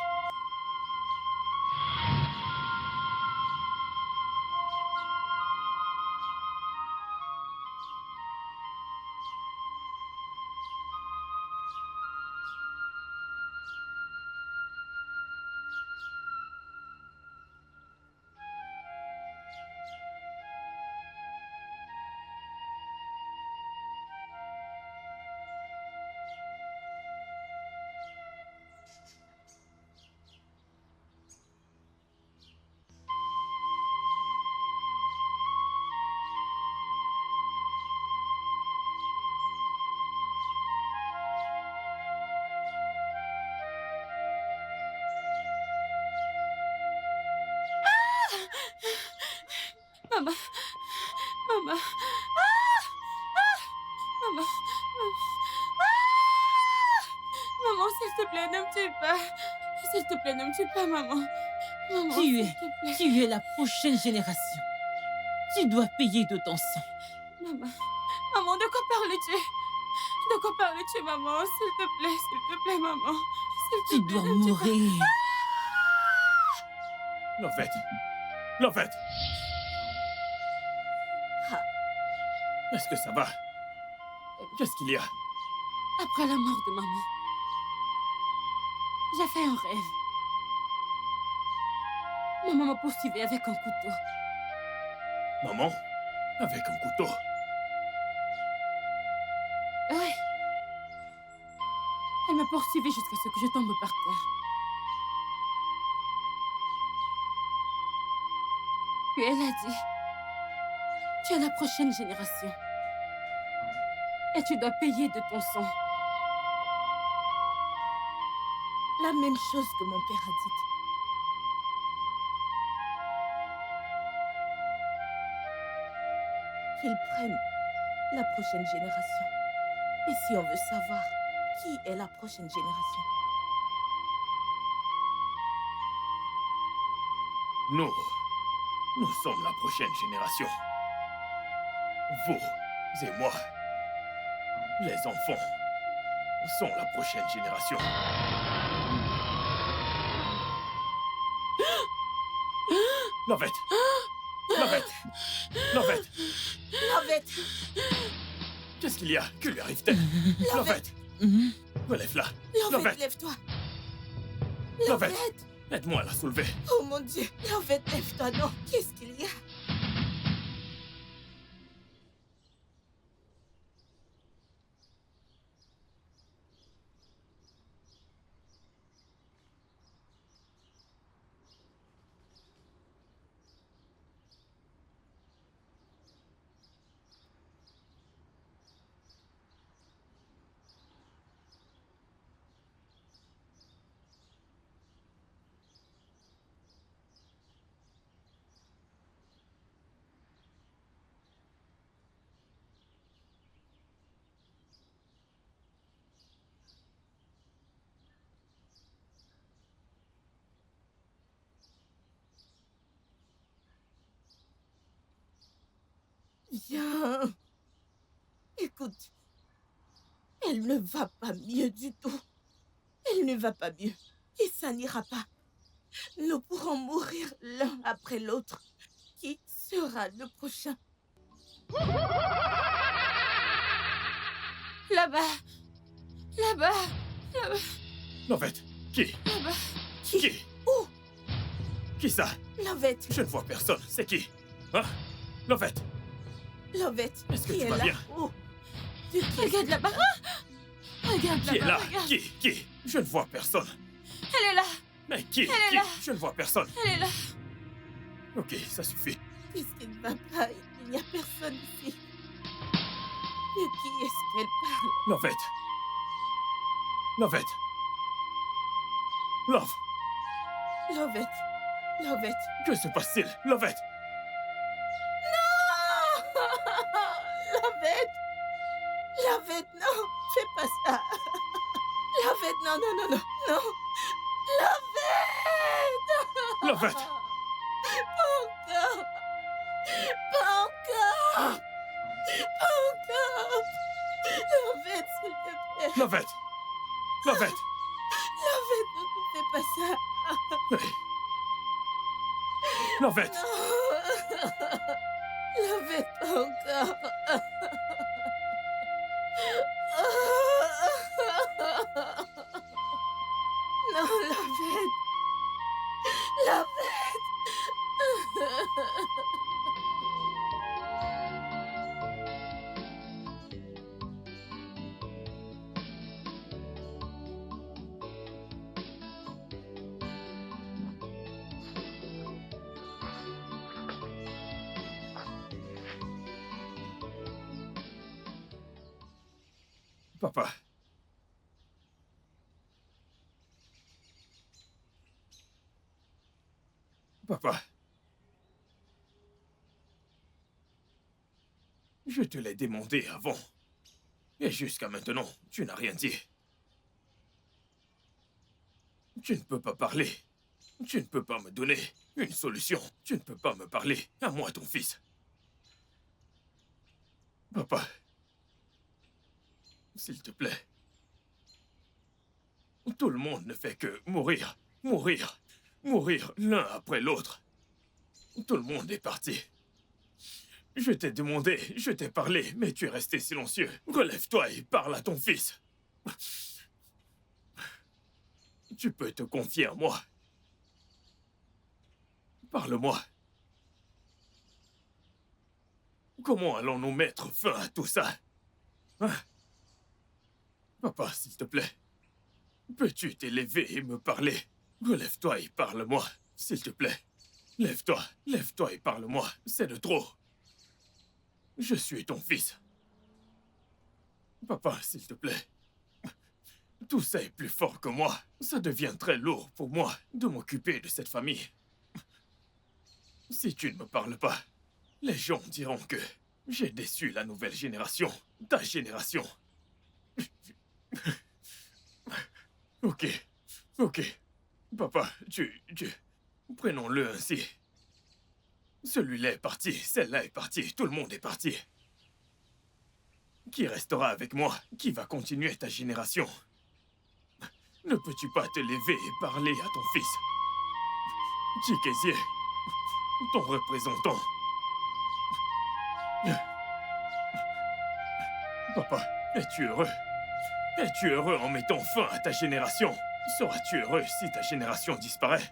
Maman. Maman. Maman. Maman, s'il te plaît, ne me tue pas. S'il te plaît, ne me tue pas, maman. Maman, Tu s'il es, te plaît. tu es la prochaine génération. Tu dois payer de ton sang. Maman. Maman, de quoi parles-tu? De quoi parles-tu, maman? S'il te plaît, maman. S'il Tu te plaît, dois ne me tue pas. mourir. Lovette! Lovette! Ah. Est-ce que ça va? Qu'est-ce qu'il y a? Après la mort de maman, j'ai fait un rêve. Maman m'a poursuivi avec un couteau. Maman? Avec un couteau? Oui. Elle m'a poursuivi jusqu'à ce que je tombe par terre. Puis elle a dit, tu es la prochaine génération. Et tu dois payer de ton sang. La même chose que mon père a dit. Qu'ils prennent la prochaine génération. Et si on veut savoir qui est la prochaine génération, Nous sommes la prochaine génération. Vous et moi, les enfants, sont la prochaine génération. Lovette! Lovette! Lovette! Lovette, Qu'est-ce qu'il y a? Que lui arrive-t-il? Lovette! Mhm. Relève-la! Lovette, Lovette! lève-toi. Lovette. Lovette, Aide-moi à la soulever. oh mon Dieu, Lovette, lève-toi, non. Qu'est-ce qu'il y a? Viens. Écoute, elle ne va pas mieux du tout. Elle ne va pas mieux. Et ça n'ira pas. Nous pourrons mourir l'un après l'autre. Qui sera le prochain? Là-bas. Là-bas. Là-bas. Lovette! Qui? Là-bas. Qui? Où? Qui ça? Lovette, Je ne vois personne. C'est qui? Hein? Lovette! Lovette, Est-ce que qui tu est vas là? bien? Où? De qui? Regarde là-bas. Ah! Regarde Qui est là-bas. là? Regarde. Qui? Je ne vois personne. Elle est là. Mais qui? Elle est Qui? là. Je ne vois personne. Elle est là. Ok, ça suffit. Qu'est-ce qui ne va pas? Il n'y a personne ici. De qui est-ce qu'elle parle? Lovette! Lovette! Love, Lovette. Lovette. que se passe-t-il? Lovette! Non! Lovette! Lovette, non! Fais pas ça! Lovette, non, non, non, non, non! Lovette! Lovette! Pas encore! Pas encore! Pas encore! Lovette, s'il te plaît! Lovette! Lovette! Lovette, ne me fais pas ça! Hey. Lovette! Non! Lovette, pas encore! Non, Lovette! Lovette! Papa. Papa. Je te l'ai demandé avant. Et jusqu'à maintenant, tu n'as rien dit. Tu ne peux pas parler. Tu ne peux pas me donner une solution. Tu ne peux pas me parler. À moi, ton fils. Papa. S'il te plaît. Tout le monde ne fait que mourir, mourir, mourir l'un après l'autre. Tout le monde est parti. Je t'ai demandé, je t'ai parlé, mais tu es resté silencieux. Relève-toi et parle à ton fils. Tu peux te confier à moi. Parle-moi. Comment allons-nous mettre fin à tout ça? Hein? Papa, s'il te plaît. Peux-tu t'élever et me parler? Relève-toi et parle-moi, s'il te plaît. Lève-toi, lève-toi et parle-moi. C'est de trop. Je suis ton fils. Papa, s'il te plaît. Tout ça est plus fort que moi. Ça devient très lourd pour moi de m'occuper de cette famille. Si tu ne me parles pas, les gens diront que j'ai déçu la nouvelle génération, ta génération. Ok, ok. Papa, prenons-le ainsi. Celui-là est parti, celle-là est partie, tout le monde est parti. Qui restera avec moi? Qui va continuer ta génération? Ne peux-tu pas te lever et parler à ton fils? Chikezie, ton représentant. Papa, es-tu heureux? Es-tu heureux en mettant fin à ta génération? Seras-tu heureux si ta génération disparaît?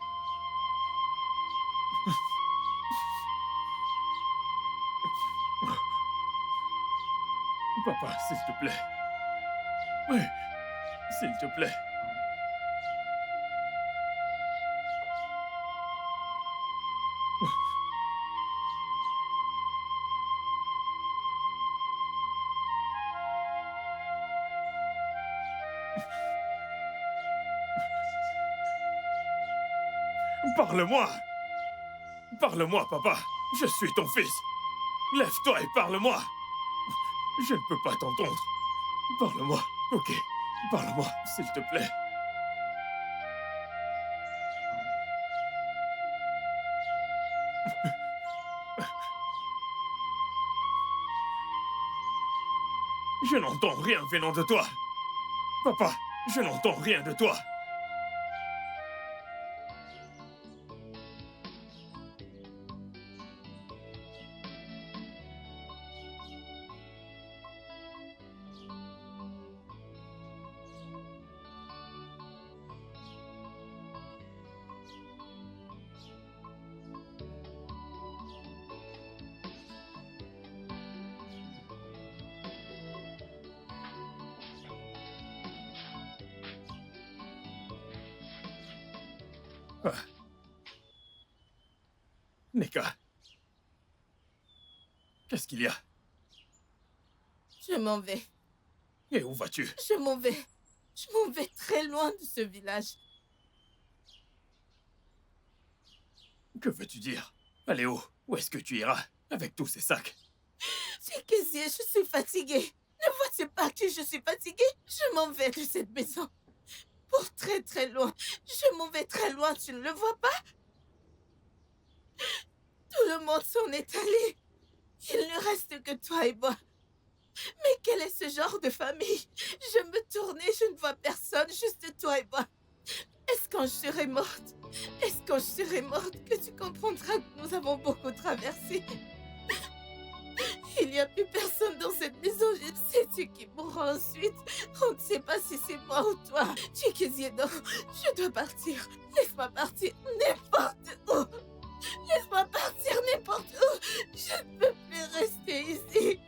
Papa, s'il te plaît. Oui, s'il te plaît. Parle-moi! Parle-moi, papa! Je suis ton fils! Lève-toi et parle-moi! Je ne peux pas t'entendre. Parle-moi, ok? Parle-moi, s'il te plaît. Je n'entends rien venant de toi. Papa, je n'entends rien de toi. Ah. Neka. Qu'est-ce qu'il y a? Je m'en vais. Et où vas-tu? Je m'en vais. Je m'en vais très loin de ce village. Que veux-tu dire? Allez, où est-ce que tu iras avec tous ces sacs? C'est Kezia, je suis fatiguée. Ne vois-tu pas que je suis fatiguée? Je m'en vais de cette maison. Pour très très loin. Je m'en vais très loin, tu ne le vois pas? Tout le monde s'en est allé. Il ne reste que toi et moi. Mais quel est ce genre de famille? Je me tourne et je ne vois personne, juste toi et moi. Est-ce quand je serai morte? Est-ce quand je serai morte que tu comprendras que nous avons beaucoup traversé? Il n'y a plus personne dans cette maison, sais-tu qui mourra ensuite? On ne sait pas si c'est moi ou toi. Chiquizieno, je dois partir. Laisse-moi partir n'importe où. Laisse-moi partir n'importe où. Je ne peux plus rester ici.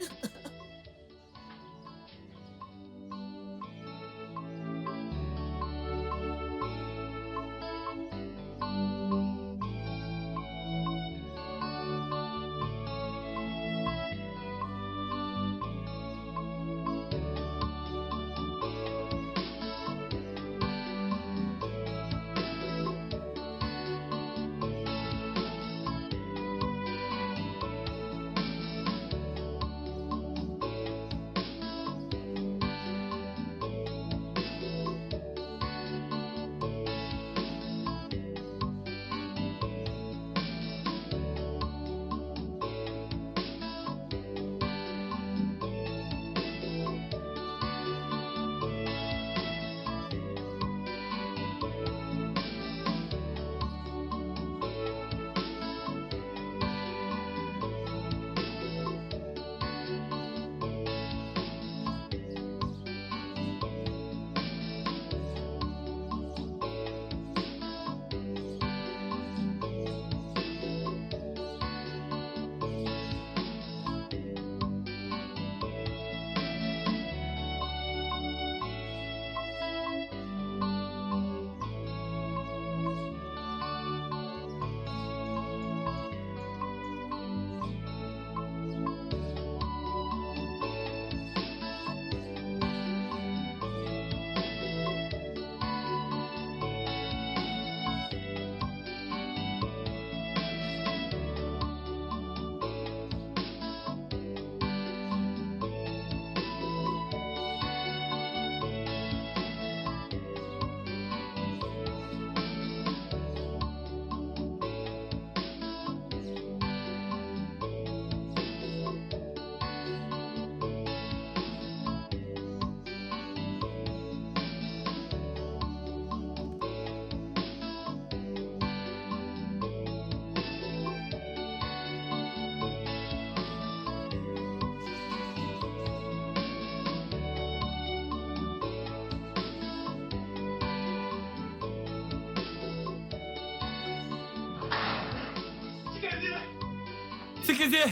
C'est Kezia!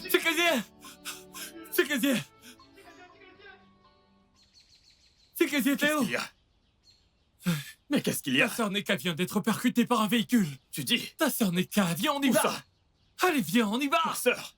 C'est Kezia! C'est Kezia! C'est Kezia, Qu'est-ce Théo! qu'il y a? Mais qu'est-ce qu'il y a? Ta sœur Neka vient d'être percutée par un véhicule. Tu dis? Ta sœur Neka, viens, on y Où va! ça? Allez, viens, on y va! Ma sœur!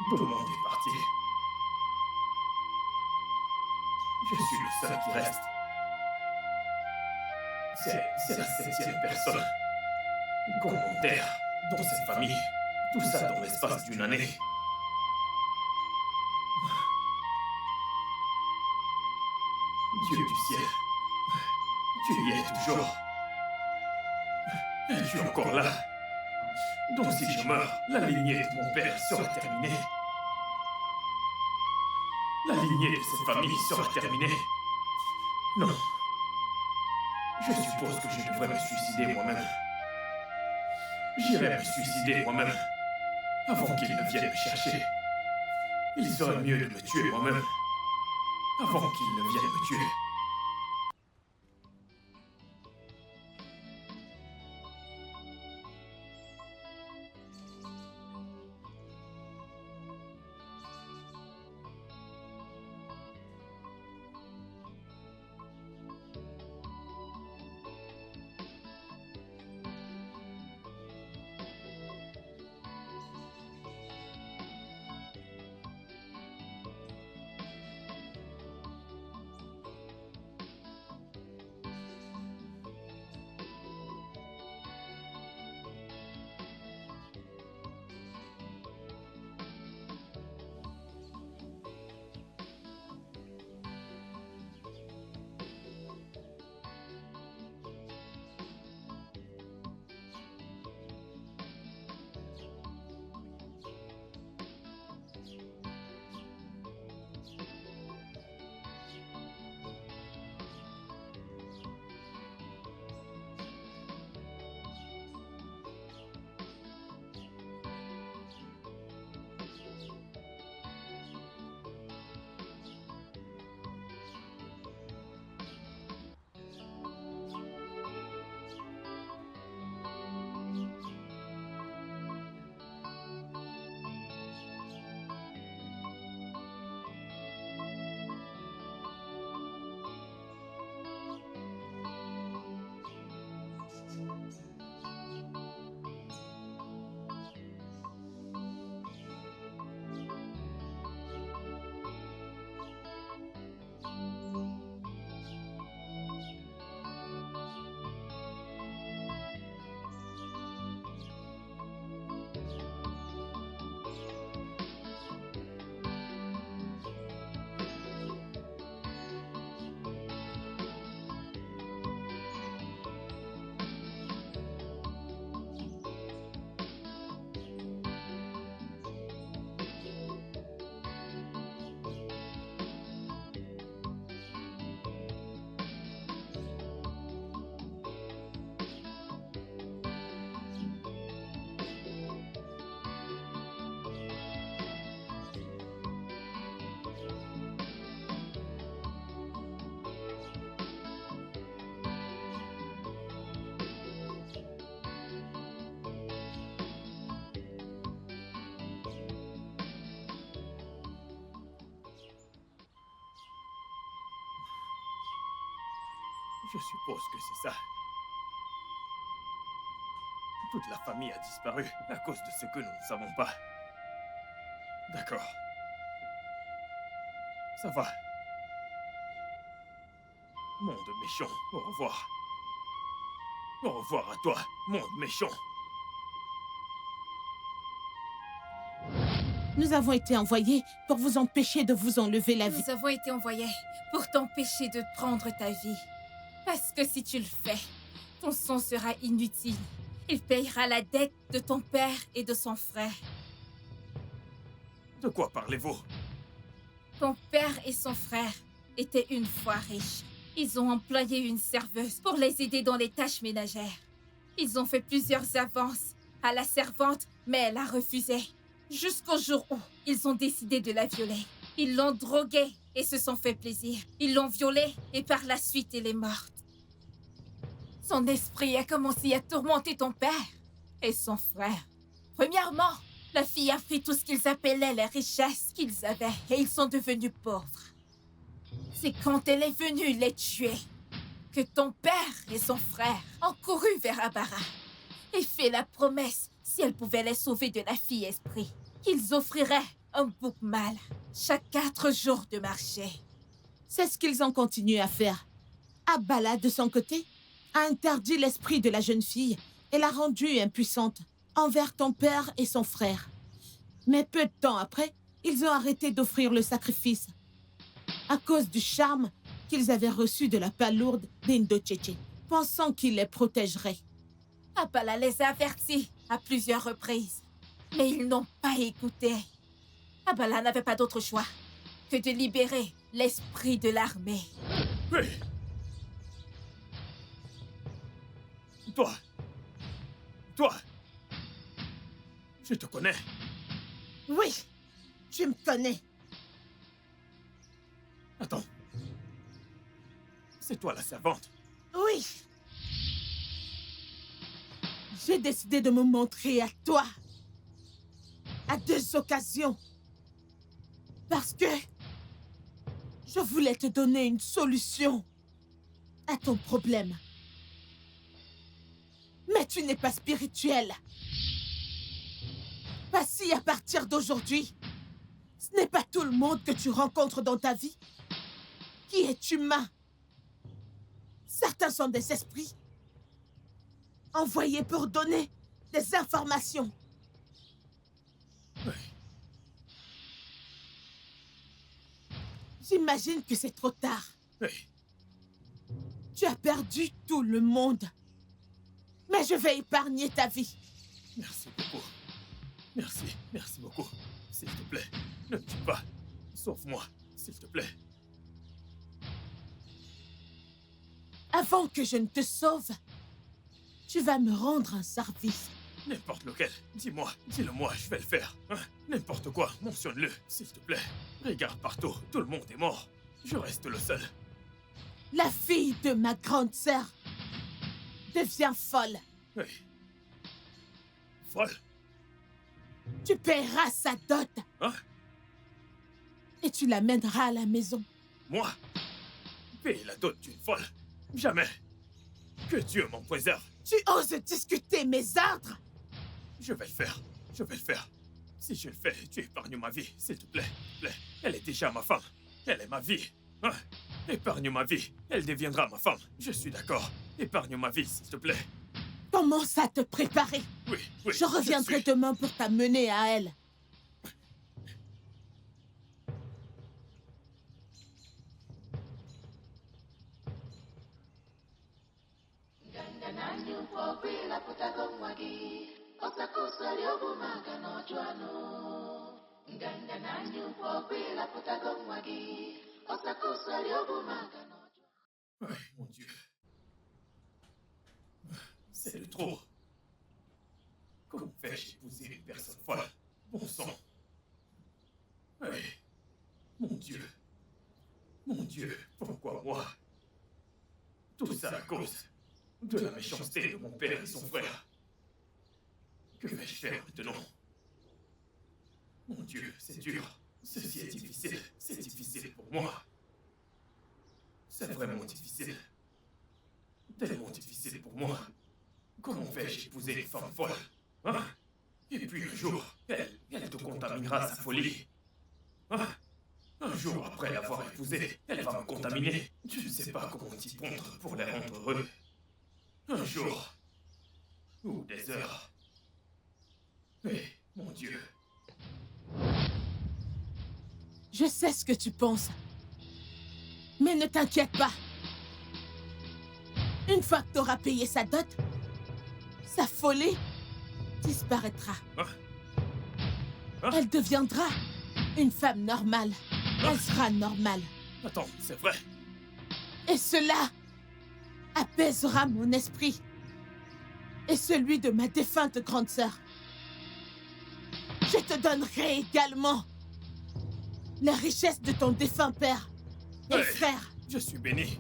Tout le monde est parti. Je suis le seul qui reste. C'est la 7e personne qu'on enterre dans cette famille. Tout ça dans l'espace d'une année. Dieu du ciel, tu y es toujours. Es-tu encore là? Donc si je meurs, la lignée de mon père sera terminée. La lignée de cette famille sera terminée. Non. Je suppose que je devrais me suicider moi-même. J'irai me suicider moi-même avant qu'il ne vienne me chercher. Il serait mieux de me tuer moi-même avant qu'il ne vienne me tuer. Je suppose que c'est ça. Toute la famille a disparu à cause de ce que nous ne savons pas. D'accord. Ça va. Monde méchant, au revoir. Au revoir à toi, monde méchant. Nous avons été envoyés pour vous empêcher de vous enlever la vie. Nous avons été envoyés pour t'empêcher de prendre ta vie. Parce que si tu le fais, ton sang sera inutile. Il payera la dette de ton père et de son frère. De quoi parlez-vous? Ton père et son frère étaient une fois riches. Ils ont employé une serveuse pour les aider dans les tâches ménagères. Ils ont fait plusieurs avances à la servante, mais elle a refusé. Jusqu'au jour où ils ont décidé de la violer. Ils l'ont droguée et se sont fait plaisir. Ils l'ont violée et par la suite elle est morte. Son esprit a commencé à tourmenter ton père et son frère. Premièrement, la fille a pris tout ce qu'ils appelaient les richesses qu'ils avaient et ils sont devenus pauvres. C'est quand elle est venue les tuer que ton père et son frère ont couru vers Abara et fait la promesse, si elle pouvait les sauver de la fille esprit, qu'ils offriraient un bouc mâle chaque 4 jours de marché. C'est ce qu'ils ont continué à faire. Abala, de son côté, a interdit l'esprit de la jeune fille et l'a rendue impuissante envers ton père et son frère. Mais peu de temps après, ils ont arrêté d'offrir le sacrifice à cause du charme qu'ils avaient reçu de la palourde d'Indocheche, pensant qu'il les protégerait. Abala les a avertis à plusieurs reprises, mais ils n'ont pas écouté. Abala n'avait pas d'autre choix que de libérer l'esprit de l'armée. Oui. Toi, je te connais. Oui, tu me connais. Attends. C'est toi la servante. Oui. J'ai décidé de me montrer à toi à 2 occasions. Parce que je voulais te donner une solution à ton problème. Mais tu n'es pas spirituel. Pas si à partir d'aujourd'hui, ce n'est pas tout le monde que tu rencontres dans ta vie qui est humain. Certains sont des esprits envoyés pour donner des informations. Oui. J'imagine que c'est trop tard. Oui. Tu as perdu tout le monde. Mais je vais épargner ta vie. Merci beaucoup. Merci beaucoup. S'il te plaît, ne me tue pas. Sauve-moi, s'il te plaît. Avant que je ne te sauve, tu vas me rendre un service. N'importe lequel. Dis-moi, dis-le-moi, je vais le faire. Hein? N'importe quoi, mentionne-le, s'il te plaît. Regarde partout, tout le monde est mort. Je reste le seul. La fille de ma grande sœur devient folle. Oui. Folle? Tu paieras sa dot. Hein? Et tu l'amèneras à la maison. Moi? Payer la dot d'une folle? Jamais. Que Dieu m'en préserve. Tu oses discuter mes ordres? Je vais le faire. Je vais le faire. Si je le fais, tu épargnes ma vie, s'il te plaît. S'il te plaît. Elle est déjà ma femme. Elle est ma vie. Hein? Épargne ma vie. Elle deviendra ma femme. Je suis d'accord. Épargne ma vie, s'il te plaît. Commence à te préparer. Oui, oui. Je reviendrai suis. demain pour t'amener à elle. Oui, mon Dieu. C'est le trop. Comment fais-je épouser une personne folle? Bon sang. Oui. Mon Dieu. Mon Dieu, pourquoi moi? Tout ça à cause de la méchanceté de mon père et son frère. Que vais-je faire maintenant? Mon Dieu, c'est dur. Ceci est difficile. C'est difficile pour moi. C'est vraiment difficile. moi. Comment vais-je épouser une femme folle? Hein? Et puis un jour, elle te contaminera sa folie. Hein? Un jour après l'avoir épousée, elle va me contaminer. Tu ne sais pas comment t'y prendre pour les rendre heureux. Un jour, ou des heures. Mais, mon Dieu. Je sais ce que tu penses. Mais ne t'inquiète pas. Une fois que tu auras payé sa dot, sa folie disparaîtra. Hein? Hein? Elle deviendra une femme normale. Hein? Elle sera normale. Attends, c'est vrai? Et cela apaisera mon esprit et celui de ma défunte grande sœur. Je te donnerai également les richesses de ton défunt père et Hey, frère je suis béni.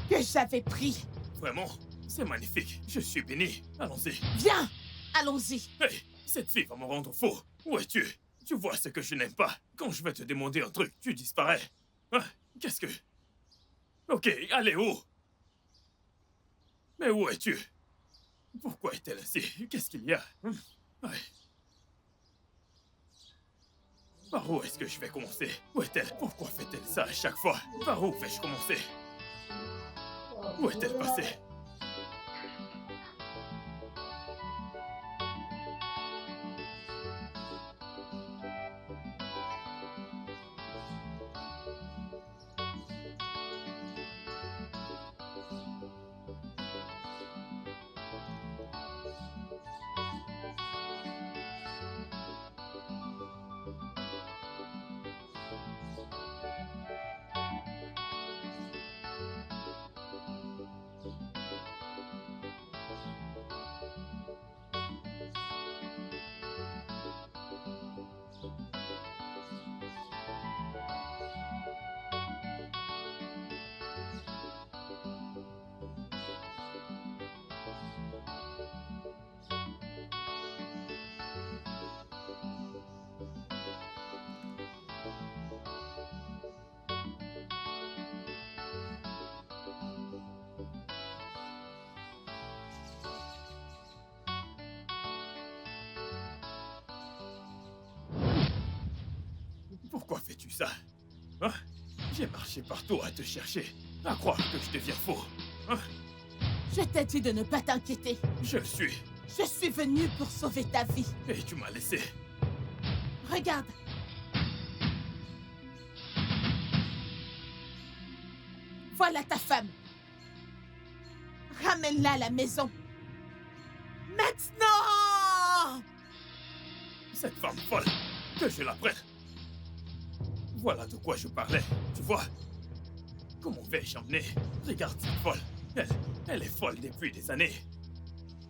que j'avais pris. Vraiment, c'est magnifique. Je suis béni. Allons-y. Viens, allons-y. Hey, cette fille va me rendre fou. Où es-tu? Tu vois ce que je n'aime pas. Quand je vais te demander un truc, tu disparais. Hein? Qu'est-ce que... Ok, allez, où? Mais où es-tu? Pourquoi est-elle ainsi? Qu'est-ce qu'il y a? Ouais. Par où est-ce que je vais commencer? Où est-elle? Pourquoi fait-elle ça à chaque fois? Par où vais-je commencer? Où est-elle passée? Pourquoi fais-tu ça? Hein? J'ai marché partout à te chercher, à croire que je deviens faux. Hein? Je t'ai dit de ne pas t'inquiéter. Je suis. Je suis venue pour sauver ta vie. Et tu m'as laissé. Regarde. Voilà ta femme. Ramène-la à la maison. Maintenant! Cette femme folle, que je la prenne. Voilà de quoi je parlais, tu vois? Comment vais-je emmener? Regarde cette folle. Elle est folle depuis des années.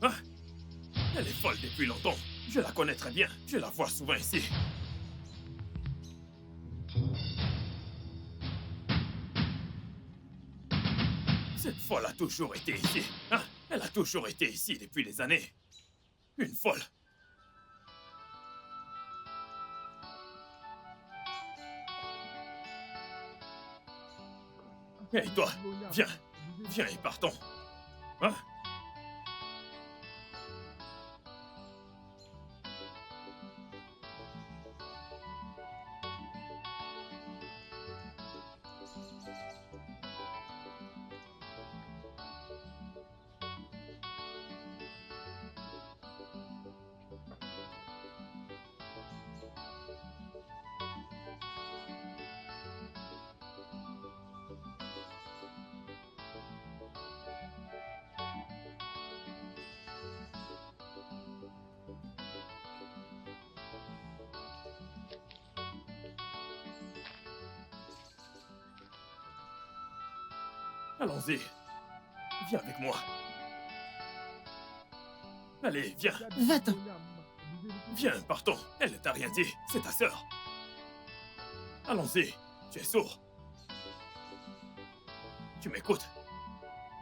Hein? Elle est folle depuis longtemps. Je la connais très bien. Je la vois souvent ici. Cette folle a toujours été ici. Hein? Elle a toujours été ici depuis des années. Une folle. Hey toi, viens. Viens et partons. Hein? Allons-y. Viens avec moi. Allez, viens. Va-t'en. Viens, partons. Elle ne t'a rien dit. C'est ta sœur. Allons-y. Tu es sourd. Tu m'écoutes.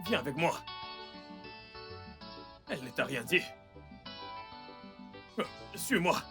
Viens avec moi. Elle ne t'a rien dit. Suis-moi.